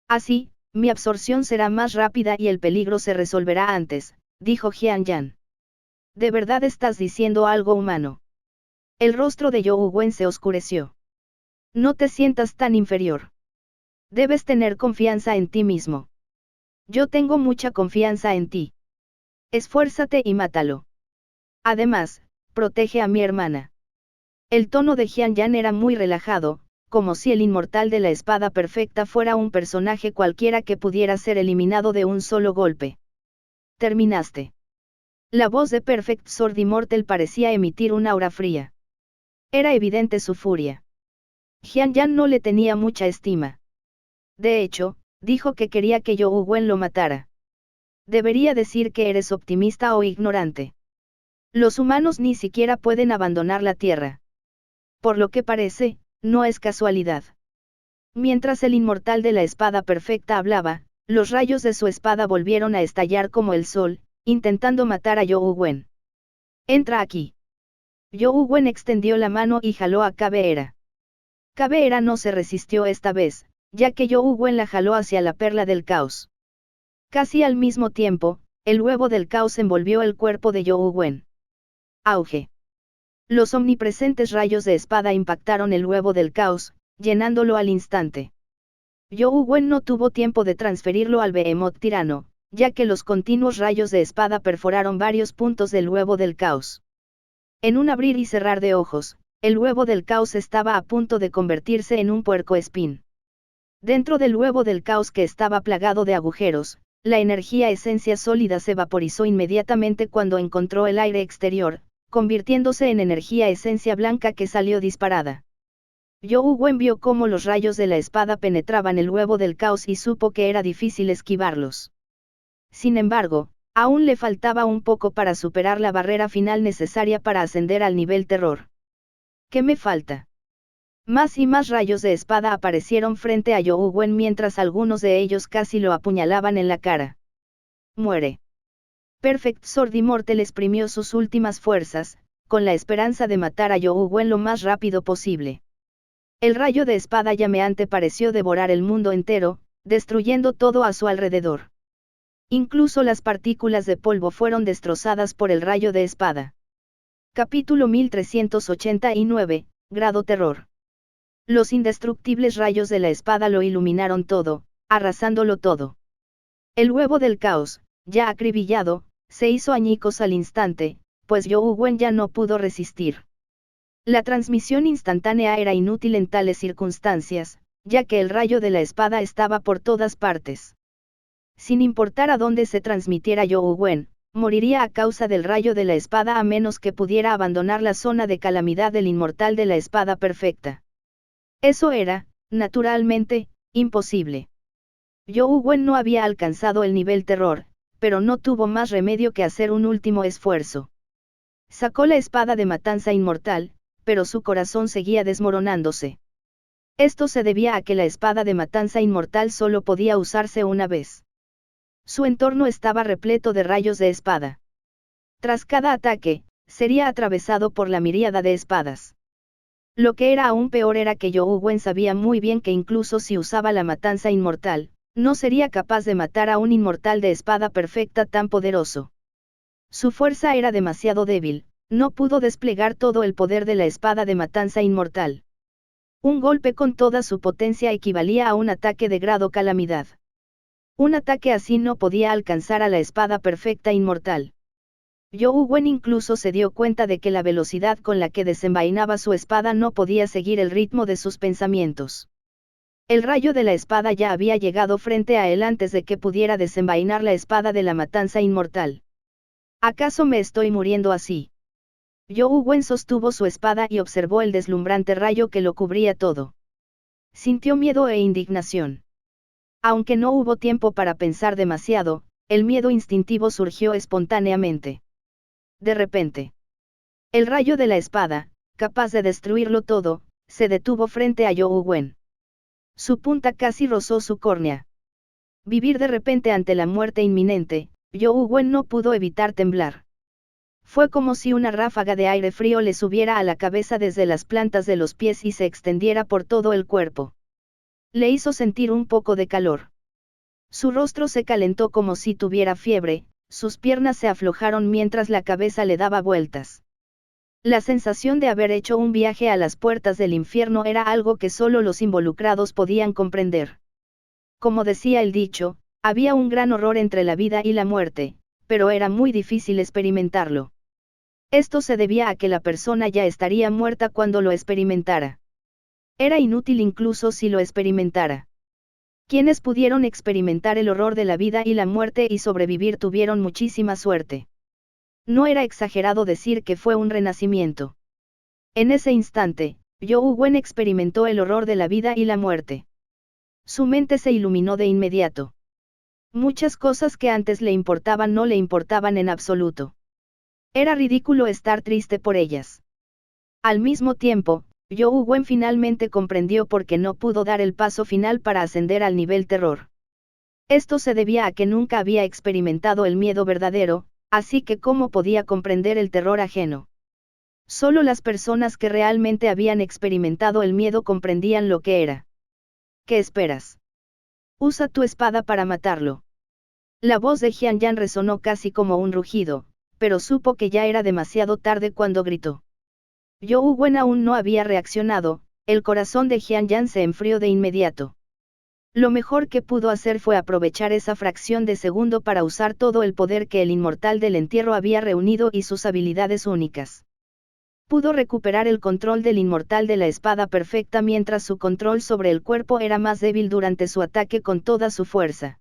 Así, mi absorción será más rápida y el peligro se resolverá antes, dijo Xianyan. ¿De verdad estás diciendo algo humano? El rostro de You Wen se oscureció. No te sientas tan inferior. Debes tener confianza en ti mismo. Yo tengo mucha confianza en ti. Esfuérzate y mátalo. Además, protege a mi hermana. El tono de Jian Yan era muy relajado, como si el inmortal de la espada perfecta fuera un personaje cualquiera que pudiera ser eliminado de un solo golpe. Terminaste. La voz de Perfect Sword Immortal parecía emitir una aura fría. Era evidente su furia. Jian Yan no le tenía mucha estima. De hecho, dijo que quería que Yu Wen lo matara. Debería decir que eres optimista o ignorante. Los humanos ni siquiera pueden abandonar la Tierra. Por lo que parece, no es casualidad. Mientras el inmortal de la espada perfecta hablaba, los rayos de su espada volvieron a estallar como el sol, intentando matar a Yu Wen. Entra aquí. Yu Wen extendió la mano y jaló a Caveira. Caveira no se resistió esta vez, ya que Yu Wen la jaló hacia la perla del caos. Casi al mismo tiempo, el huevo del caos envolvió el cuerpo de Yu Wen. Auge. Los omnipresentes rayos de espada impactaron el huevo del caos, llenándolo al instante. Yu Wen no tuvo tiempo de transferirlo al Behemoth tirano, ya que los continuos rayos de espada perforaron varios puntos del huevo del caos. En un abrir y cerrar de ojos, el huevo del caos estaba a punto de convertirse en un puercoespín. Dentro del huevo del caos que estaba plagado de agujeros, la energía esencia sólida se vaporizó inmediatamente cuando encontró el aire exterior, convirtiéndose en energía esencia blanca que salió disparada. Yu Wen vio cómo los rayos de la espada penetraban el huevo del caos y supo que era difícil esquivarlos. Sin embargo, aún le faltaba un poco para superar la barrera final necesaria para ascender al nivel terror. ¿Qué me falta? Más y más rayos de espada aparecieron frente a Yu Wen mientras algunos de ellos casi lo apuñalaban en la cara. Muere. Perfect Sword Immortal exprimió sus últimas fuerzas, con la esperanza de matar a Yu Wen lo más rápido posible. El rayo de espada llameante pareció devorar el mundo entero, destruyendo todo a su alrededor. Incluso las partículas de polvo fueron destrozadas por el rayo de espada. Capítulo 1389, Grado Terror. Los indestructibles rayos de la espada lo iluminaron todo, arrasándolo todo. El huevo del caos, ya acribillado, se hizo añicos al instante, pues Yu Wen ya no pudo resistir. La transmisión instantánea era inútil en tales circunstancias, ya que el rayo de la espada estaba por todas partes. Sin importar a dónde se transmitiera Yu Wen, moriría a causa del rayo de la espada a menos que pudiera abandonar la zona de calamidad del inmortal de la espada perfecta. Eso era, naturalmente, imposible. Yu Wen no había alcanzado el nivel terror, pero no tuvo más remedio que hacer un último esfuerzo. Sacó la espada de matanza inmortal, pero su corazón seguía desmoronándose. Esto se debía a que la espada de matanza inmortal solo podía usarse una vez. Su entorno estaba repleto de rayos de espada. Tras cada ataque, sería atravesado por la miríada de espadas. Lo que era aún peor era que Yu Wen sabía muy bien que incluso si usaba la matanza inmortal, no sería capaz de matar a un inmortal de espada perfecta tan poderoso. Su fuerza era demasiado débil, no pudo desplegar todo el poder de la espada de matanza inmortal. Un golpe con toda su potencia equivalía a un ataque de grado calamidad. Un ataque así no podía alcanzar a la espada perfecta inmortal. Yu Wen incluso se dio cuenta de que la velocidad con la que desenvainaba su espada no podía seguir el ritmo de sus pensamientos. El rayo de la espada ya había llegado frente a él antes de que pudiera desenvainar la espada de la matanza inmortal. ¿Acaso me estoy muriendo así? Yu Wen sostuvo su espada y observó el deslumbrante rayo que lo cubría todo. Sintió miedo e indignación. Aunque no hubo tiempo para pensar demasiado, el miedo instintivo surgió espontáneamente. De repente, el rayo de la espada, capaz de destruirlo todo, se detuvo frente a Yu Wen. Su punta casi rozó su córnea. Vivir de repente ante la muerte inminente, Yu Wen no pudo evitar temblar. Fue como si una ráfaga de aire frío le subiera a la cabeza desde las plantas de los pies y se extendiera por todo el cuerpo. Le hizo sentir un poco de calor. Su rostro se calentó como si tuviera fiebre, sus piernas se aflojaron mientras la cabeza le daba vueltas. La sensación de haber hecho un viaje a las puertas del infierno era algo que solo los involucrados podían comprender. Como decía el dicho, había un gran horror entre la vida y la muerte, pero era muy difícil experimentarlo. Esto se debía a que la persona ya estaría muerta cuando lo experimentara. Era inútil incluso si lo experimentara. Quienes pudieron experimentar el horror de la vida y la muerte y sobrevivir tuvieron muchísima suerte. No era exagerado decir que fue un renacimiento. En ese instante, Young Wen experimentó el horror de la vida y la muerte. Su mente se iluminó de inmediato. Muchas cosas que antes le importaban no le importaban en absoluto. Era ridículo estar triste por ellas. Al mismo tiempo, Young Wen finalmente comprendió por qué no pudo dar el paso final para ascender al nivel terror. Esto se debía a que nunca había experimentado el miedo verdadero, así que ¿cómo podía comprender el terror ajeno? Solo las personas que realmente habían experimentado el miedo comprendían lo que era. ¿Qué esperas? Usa tu espada para matarlo. La voz de Jian Yan resonó casi como un rugido, pero supo que ya era demasiado tarde cuando gritó. Young Wen aún no había reaccionado, el corazón de Jian Yan se enfrió de inmediato. Lo mejor que pudo hacer fue aprovechar esa fracción de segundo para usar todo el poder que el inmortal del entierro había reunido y sus habilidades únicas. Pudo recuperar el control del inmortal de la espada perfecta mientras su control sobre el cuerpo era más débil durante su ataque con toda su fuerza.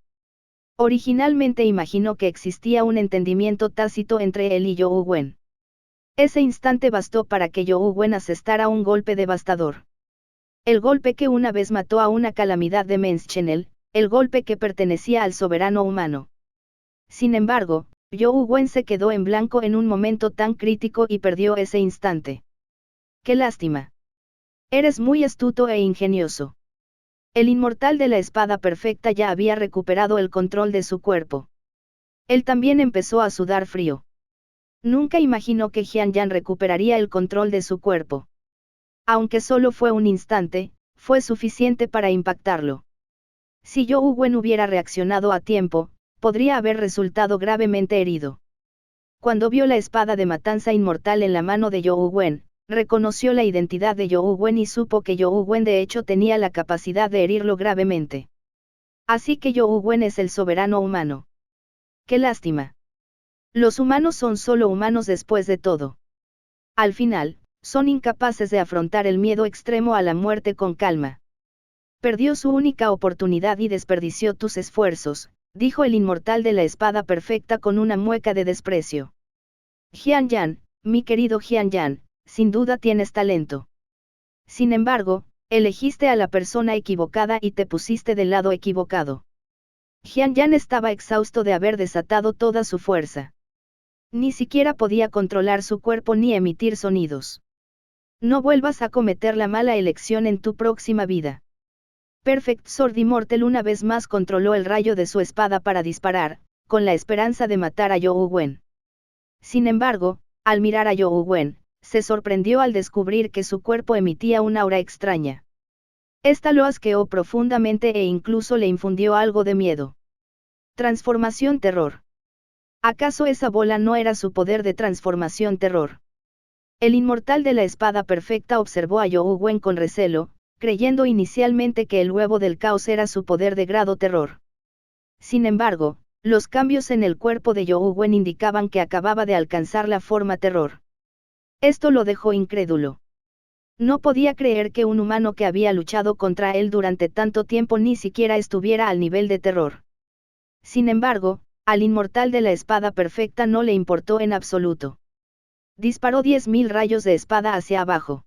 Originalmente imaginó que existía un entendimiento tácito entre él y Young Wen. Ese instante bastó para que Young Wen asestara un golpe devastador. El golpe que una vez mató a una calamidad de Menschenel, el golpe que pertenecía al soberano humano. Sin embargo, Young Wen se quedó en blanco en un momento tan crítico y perdió ese instante. ¡Qué lástima! Eres muy astuto e ingenioso. El inmortal de la espada perfecta ya había recuperado el control de su cuerpo. Él también empezó a sudar frío. Nunca imaginó que Jian Yan recuperaría el control de su cuerpo. Aunque solo fue un instante, fue suficiente para impactarlo. Si Young Wen hubiera reaccionado a tiempo, podría haber resultado gravemente herido. Cuando vio la espada de matanza inmortal en la mano de Young Wen, reconoció la identidad de Young Wen y supo que Young Wen de hecho tenía la capacidad de herirlo gravemente. Así que Young Wen es el soberano humano. ¡Qué lástima! Los humanos son solo humanos después de todo. Al final, son incapaces de afrontar el miedo extremo a la muerte con calma. Perdió su única oportunidad y desperdició tus esfuerzos, dijo el inmortal de la espada perfecta con una mueca de desprecio. Jian Yan, mi querido Jian Yan, sin duda tienes talento. Sin embargo, elegiste a la persona equivocada y te pusiste del lado equivocado. Jian Yan estaba exhausto de haber desatado toda su fuerza. Ni siquiera podía controlar su cuerpo ni emitir sonidos. No vuelvas a cometer la mala elección en tu próxima vida. Perfect Sword Immortal una vez más controló el rayo de su espada para disparar, con la esperanza de matar a Young Wen. Sin embargo, al mirar a Young Wen, se sorprendió al descubrir que su cuerpo emitía una aura extraña. Esta lo asqueó profundamente e incluso le infundió algo de miedo. Transformación terror. ¿Acaso esa bola no era su poder de transformación terror? El inmortal de la espada perfecta observó a Young Wen con recelo, creyendo inicialmente que el huevo del caos era su poder de grado terror. Sin embargo, los cambios en el cuerpo de Young Wen indicaban que acababa de alcanzar la forma terror. Esto lo dejó incrédulo. No podía creer que un humano que había luchado contra él durante tanto tiempo ni siquiera estuviera al nivel de terror. Sin embargo, al inmortal de la espada perfecta no le importó en absoluto. Disparó 10.000 rayos de espada hacia abajo.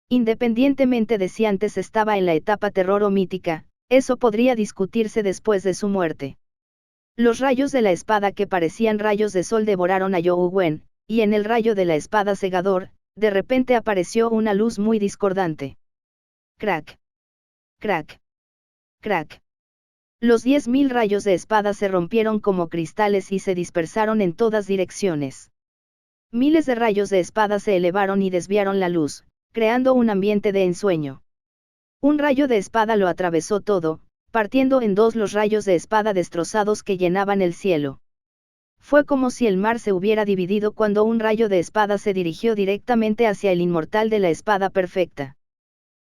Independientemente de si antes estaba en la etapa terror o mítica, eso podría discutirse después de su muerte. Los rayos de la espada que parecían rayos de sol devoraron a Young Wen, y en el rayo de la espada cegador, de repente apareció una luz muy discordante. Crack. Crack. Crack. Los 10.000 rayos de espada se rompieron como cristales y se dispersaron en todas direcciones. Miles de rayos de espada se elevaron y desviaron la luz, creando un ambiente de ensueño. Un rayo de espada lo atravesó todo, partiendo en dos los rayos de espada destrozados que llenaban el cielo. Fue como si el mar se hubiera dividido cuando un rayo de espada se dirigió directamente hacia el inmortal de la espada perfecta.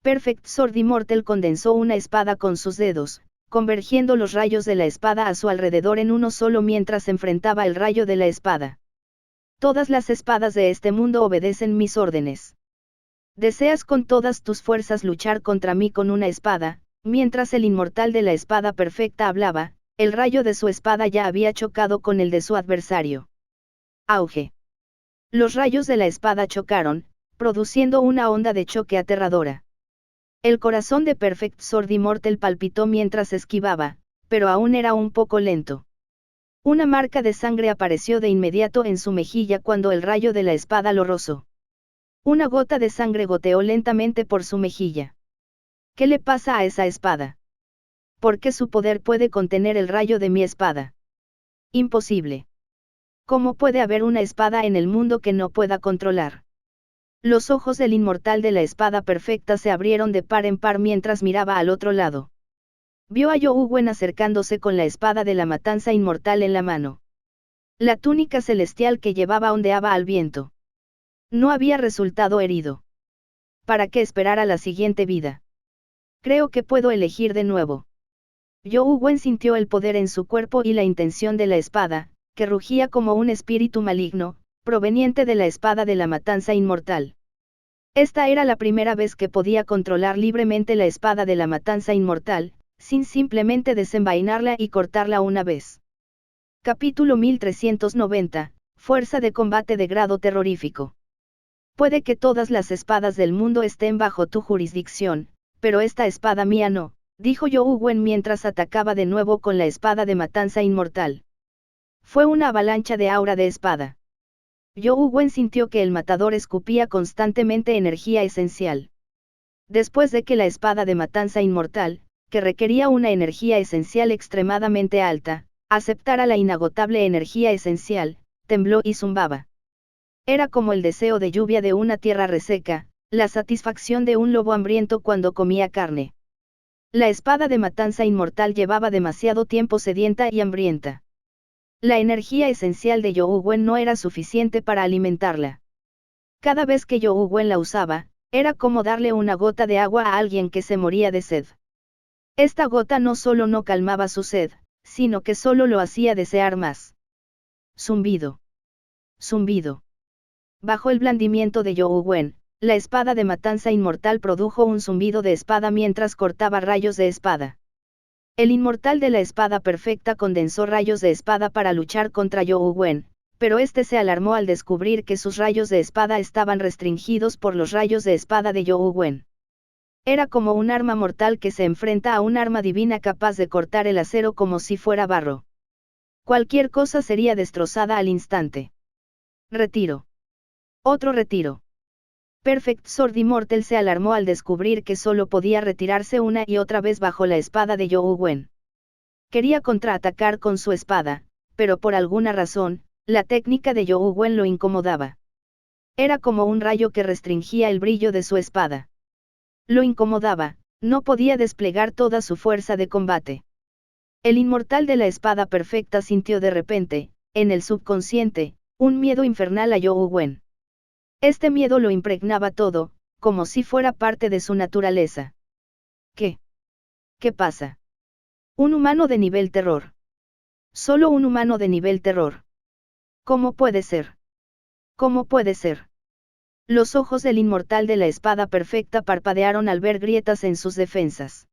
Perfect Sword Immortal condensó una espada con sus dedos, convergiendo los rayos de la espada a su alrededor en uno solo mientras enfrentaba el rayo de la espada. Todas las espadas de este mundo obedecen mis órdenes. Deseas con todas tus fuerzas luchar contra mí con una espada. Mientras el inmortal de la espada perfecta hablaba, el rayo de su espada ya había chocado con el de su adversario. Auge. Los rayos de la espada chocaron, produciendo una onda de choque aterradora. El corazón de Perfect Sword Immortal palpitó mientras esquivaba, pero aún era un poco lento. Una marca de sangre apareció de inmediato en su mejilla cuando el rayo de la espada lo rozó. Una gota de sangre goteó lentamente por su mejilla. ¿Qué le pasa a esa espada? ¿Por qué su poder puede contener el rayo de mi espada? Imposible. ¿Cómo puede haber una espada en el mundo que no pueda controlar? Los ojos del inmortal de la espada perfecta se abrieron de par en par mientras miraba al otro lado. Vio a Yougwen acercándose con la espada de la matanza inmortal en la mano. La túnica celestial que llevaba ondeaba al viento. No había resultado herido. ¿Para qué esperar a la siguiente vida? Creo que puedo elegir de nuevo. Yougwen sintió el poder en su cuerpo y la intención de la espada, que rugía como un espíritu maligno, proveniente de la espada de la matanza inmortal. Esta era la primera vez que podía controlar libremente la espada de la matanza inmortal, sin simplemente desenvainarla y cortarla una vez. Capítulo 1390, Fuerza de combate de grado terrorífico. Puede que todas las espadas del mundo estén bajo tu jurisdicción, pero esta espada mía no, dijo Yougwen mientras atacaba de nuevo con la espada de matanza inmortal. Fue una avalancha de aura de espada. Yougwen sintió que el matador escupía constantemente energía esencial. Después de que la espada de matanza inmortal, que requería una energía esencial extremadamente alta, aceptara la inagotable energía esencial, tembló y zumbaba. Era como el deseo de lluvia de una tierra reseca, la satisfacción de un lobo hambriento cuando comía carne. La espada de matanza inmortal llevaba demasiado tiempo sedienta y hambrienta. La energía esencial de Yougwen no era suficiente para alimentarla. Cada vez que Yougwen la usaba, era como darle una gota de agua a alguien que se moría de sed. Esta gota no solo no calmaba su sed, sino que solo lo hacía desear más. Zumbido. Zumbido. Bajo el blandimiento de Yougwen, la espada de matanza inmortal produjo un zumbido de espada mientras cortaba rayos de espada. El inmortal de la espada perfecta condensó rayos de espada para luchar contra Yougwen, pero este se alarmó al descubrir que sus rayos de espada estaban restringidos por los rayos de espada de Yougwen. Era como un arma mortal que se enfrenta a un arma divina capaz de cortar el acero como si fuera barro. Cualquier cosa sería destrozada al instante. Retiro. Otro retiro. Perfect Sword Immortal se alarmó al descubrir que solo podía retirarse una y otra vez bajo la espada de Yougwen. Quería contraatacar con su espada, pero por alguna razón, la técnica de Yougwen lo incomodaba. Era como un rayo que restringía el brillo de su espada. Lo incomodaba, no podía desplegar toda su fuerza de combate. El inmortal de la espada perfecta sintió de repente, en el subconsciente, un miedo infernal a Yougwen. Este miedo lo impregnaba todo, como si fuera parte de su naturaleza. ¿Qué? ¿Qué pasa? Un humano de nivel terror. Solo un humano de nivel terror. ¿Cómo puede ser? ¿Cómo puede ser? Los ojos del inmortal de la espada perfecta parpadearon al ver grietas en sus defensas.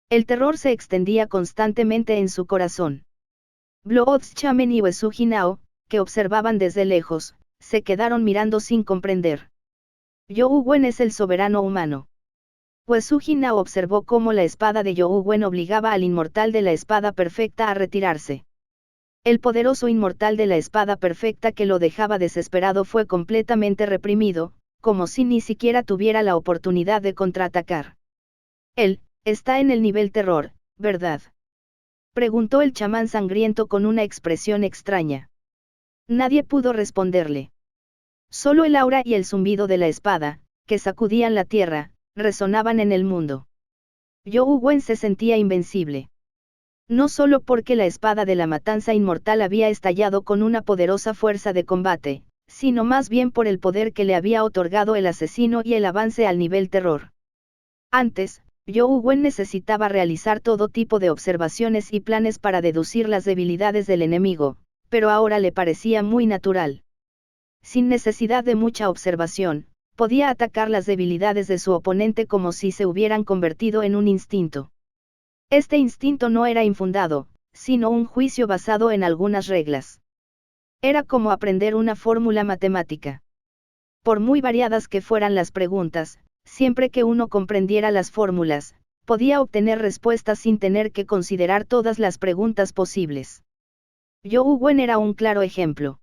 El terror se extendía constantemente en su corazón. Bloodshaman y Uesugi Nao, que observaban desde lejos, se quedaron mirando sin comprender. Yougwen es el soberano humano. Uesugi Nao observó cómo la espada de Yougwen obligaba al inmortal de la espada perfecta a retirarse. El poderoso inmortal de la espada perfecta que lo dejaba desesperado fue completamente reprimido, como si ni siquiera tuviera la oportunidad de contraatacar. Él, está en el nivel terror, ¿verdad? Preguntó el chamán sangriento con una expresión extraña. Nadie pudo responderle. Solo el aura y el zumbido de la espada, que sacudían la tierra, resonaban en el mundo. Yougwen se sentía invencible. No solo porque la espada de la matanza inmortal había estallado con una poderosa fuerza de combate, sino más bien por el poder que le había otorgado el asesino y el avance al nivel terror. Antes, Yougwen necesitaba realizar todo tipo de observaciones y planes para deducir las debilidades del enemigo, pero ahora le parecía muy natural. Sin necesidad de mucha observación, podía atacar las debilidades de su oponente como si se hubieran convertido en un instinto. Este instinto no era infundado, sino un juicio basado en algunas reglas. Era como aprender una fórmula matemática. Por muy variadas que fueran las preguntas, siempre que uno comprendiera las fórmulas, podía obtener respuestas sin tener que considerar todas las preguntas posibles. Zhou Wen era un claro ejemplo.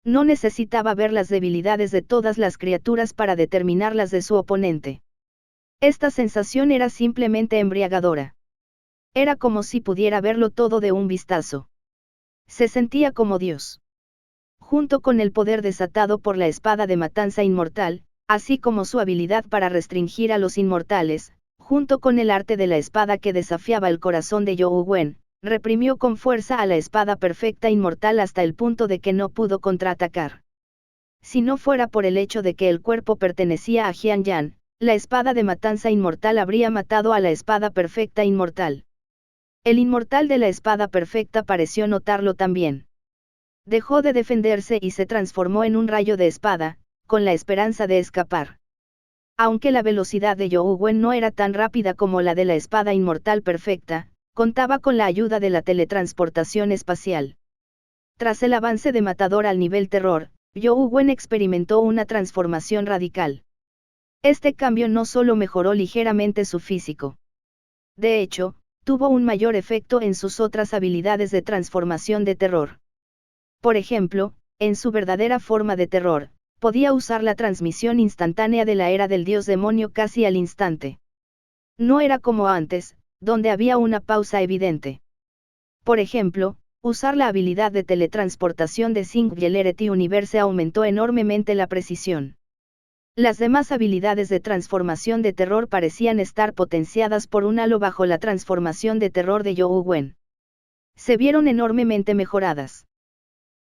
No necesitaba ver las debilidades de todas las criaturas para determinar las de su oponente. Esta sensación era simplemente embriagadora. Era como si pudiera verlo todo de un vistazo. Se sentía como Dios. Junto con el poder desatado por la espada de matanza inmortal, así como su habilidad para restringir a los inmortales, junto con el arte de la espada que desafiaba el corazón de Zhou Wen, reprimió con fuerza a la espada perfecta inmortal hasta el punto de que no pudo contraatacar. Si no fuera por el hecho de que el cuerpo pertenecía a Jian Yan, la espada de matanza inmortal habría matado a la espada perfecta inmortal. El inmortal de la espada perfecta pareció notarlo también. Dejó de defenderse y se transformó en un rayo de espada, con la esperanza de escapar. Aunque la velocidad de Zhou Wen no era tan rápida como la de la espada inmortal perfecta, contaba con la ayuda de la teletransportación espacial. Tras el avance de Matador al nivel terror, Zhou Wen experimentó una transformación radical. Este cambio no solo mejoró ligeramente su físico. De hecho, tuvo un mayor efecto en sus otras habilidades de transformación de terror. Por ejemplo, en su verdadera forma de terror, podía usar la transmisión instantánea de la era del dios demonio casi al instante. No era como antes, donde había una pausa evidente. Por ejemplo, usar la habilidad de teletransportación de Singularity Universe aumentó enormemente la precisión. Las demás habilidades de transformación de terror parecían estar potenciadas por un halo bajo la transformación de terror de Zhou Wen. Se vieron enormemente mejoradas.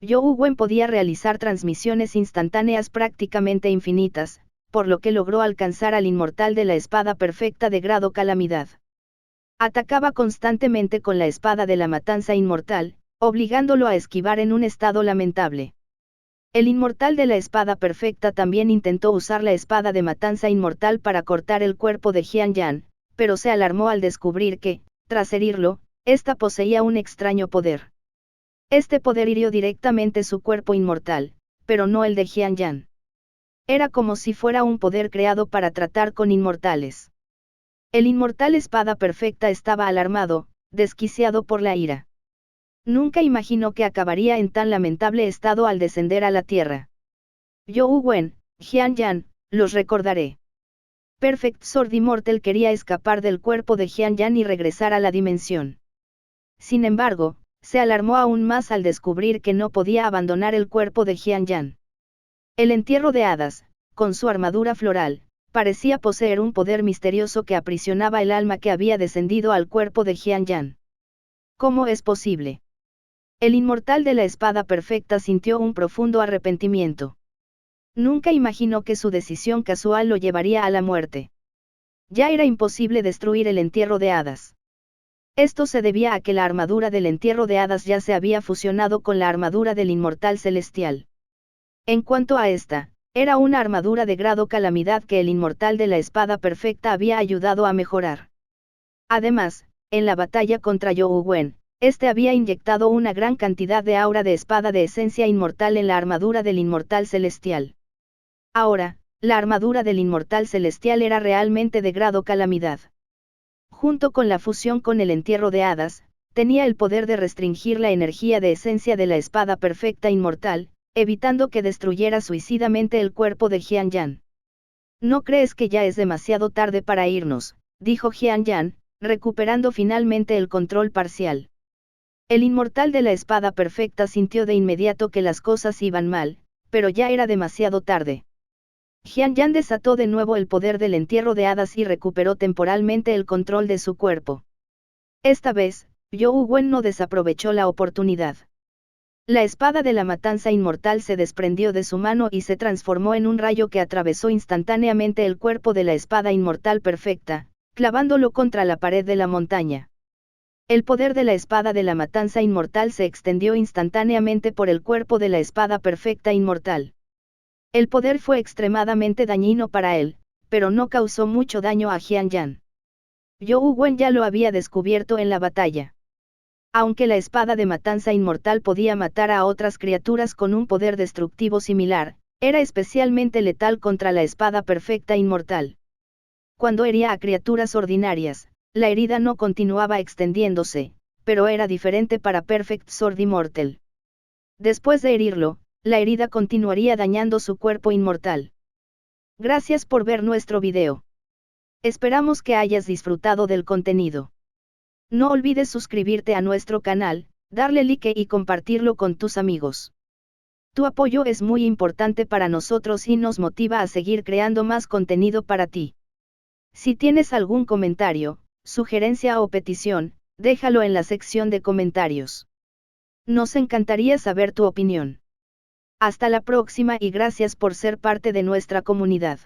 Zhou Wen podía realizar transmisiones instantáneas prácticamente infinitas, por lo que logró alcanzar al inmortal de la espada perfecta de grado calamidad. Atacaba constantemente con la espada de la matanza inmortal, obligándolo a esquivar en un estado lamentable. El inmortal de la espada perfecta también intentó usar la espada de matanza inmortal para cortar el cuerpo de Jian Yan, pero se alarmó al descubrir que, tras herirlo, ésta poseía un extraño poder. Este poder hirió directamente su cuerpo inmortal, pero no el de Jian Yan. Era como si fuera un poder creado para tratar con inmortales. El inmortal espada perfecta estaba alarmado, desquiciado por la ira. Nunca imaginó que acabaría en tan lamentable estado al descender a la tierra. Zhou Wen, Jian Yan, los recordaré. Perfect Sword Immortal quería escapar del cuerpo de Jian Yan y regresar a la dimensión. Sin embargo, se alarmó aún más al descubrir que no podía abandonar el cuerpo de Jian Yan. El entierro de hadas, con su armadura floral, parecía poseer un poder misterioso que aprisionaba el alma que había descendido al cuerpo de Jian Yan. ¿Cómo es posible? El inmortal de la espada perfecta sintió un profundo arrepentimiento. Nunca imaginó que su decisión casual lo llevaría a la muerte. Ya era imposible destruir el entierro de hadas. Esto se debía a que la armadura del entierro de hadas ya se había fusionado con la armadura del inmortal celestial. En cuanto a esta, era una armadura de grado calamidad que el inmortal de la espada perfecta había ayudado a mejorar. Además, en la batalla contra Zhou Wen, este había inyectado una gran cantidad de aura de espada de esencia inmortal en la armadura del inmortal celestial. Ahora, la armadura del inmortal celestial era realmente de grado calamidad. Junto con la fusión con el entierro de hadas, tenía el poder de restringir la energía de esencia de la espada perfecta inmortal, evitando que destruyera suicidamente el cuerpo de Jian Yan. ¿No crees que ya es demasiado tarde para irnos?, dijo Jian Yan, recuperando finalmente el control parcial. El inmortal de la espada perfecta sintió de inmediato que las cosas iban mal, pero ya era demasiado tarde. Jian Yan desató de nuevo el poder del entierro de hadas y recuperó temporalmente el control de su cuerpo. Esta vez, Zhou Wen no desaprovechó la oportunidad. La espada de la matanza inmortal se desprendió de su mano y se transformó en un rayo que atravesó instantáneamente el cuerpo de la espada inmortal perfecta, clavándolo contra la pared de la montaña. El poder de la espada de la matanza inmortal se extendió instantáneamente por el cuerpo de la espada perfecta inmortal. El poder fue extremadamente dañino para él, pero no causó mucho daño a Jian Yan. Zhou Wen ya lo había descubierto en la batalla. Aunque la espada de matanza inmortal podía matar a otras criaturas con un poder destructivo similar, era especialmente letal contra la espada perfecta inmortal. Cuando hería a criaturas ordinarias, la herida no continuaba extendiéndose, pero era diferente para Perfect Sword Immortal. Después de herirlo, la herida continuaría dañando su cuerpo inmortal. Gracias por ver nuestro video. Esperamos que hayas disfrutado del contenido. No olvides suscribirte a nuestro canal, darle like y compartirlo con tus amigos. Tu apoyo es muy importante para nosotros y nos motiva a seguir creando más contenido para ti. Si tienes algún comentario, sugerencia o petición, déjalo en la sección de comentarios. Nos encantaría saber tu opinión. Hasta la próxima y gracias por ser parte de nuestra comunidad.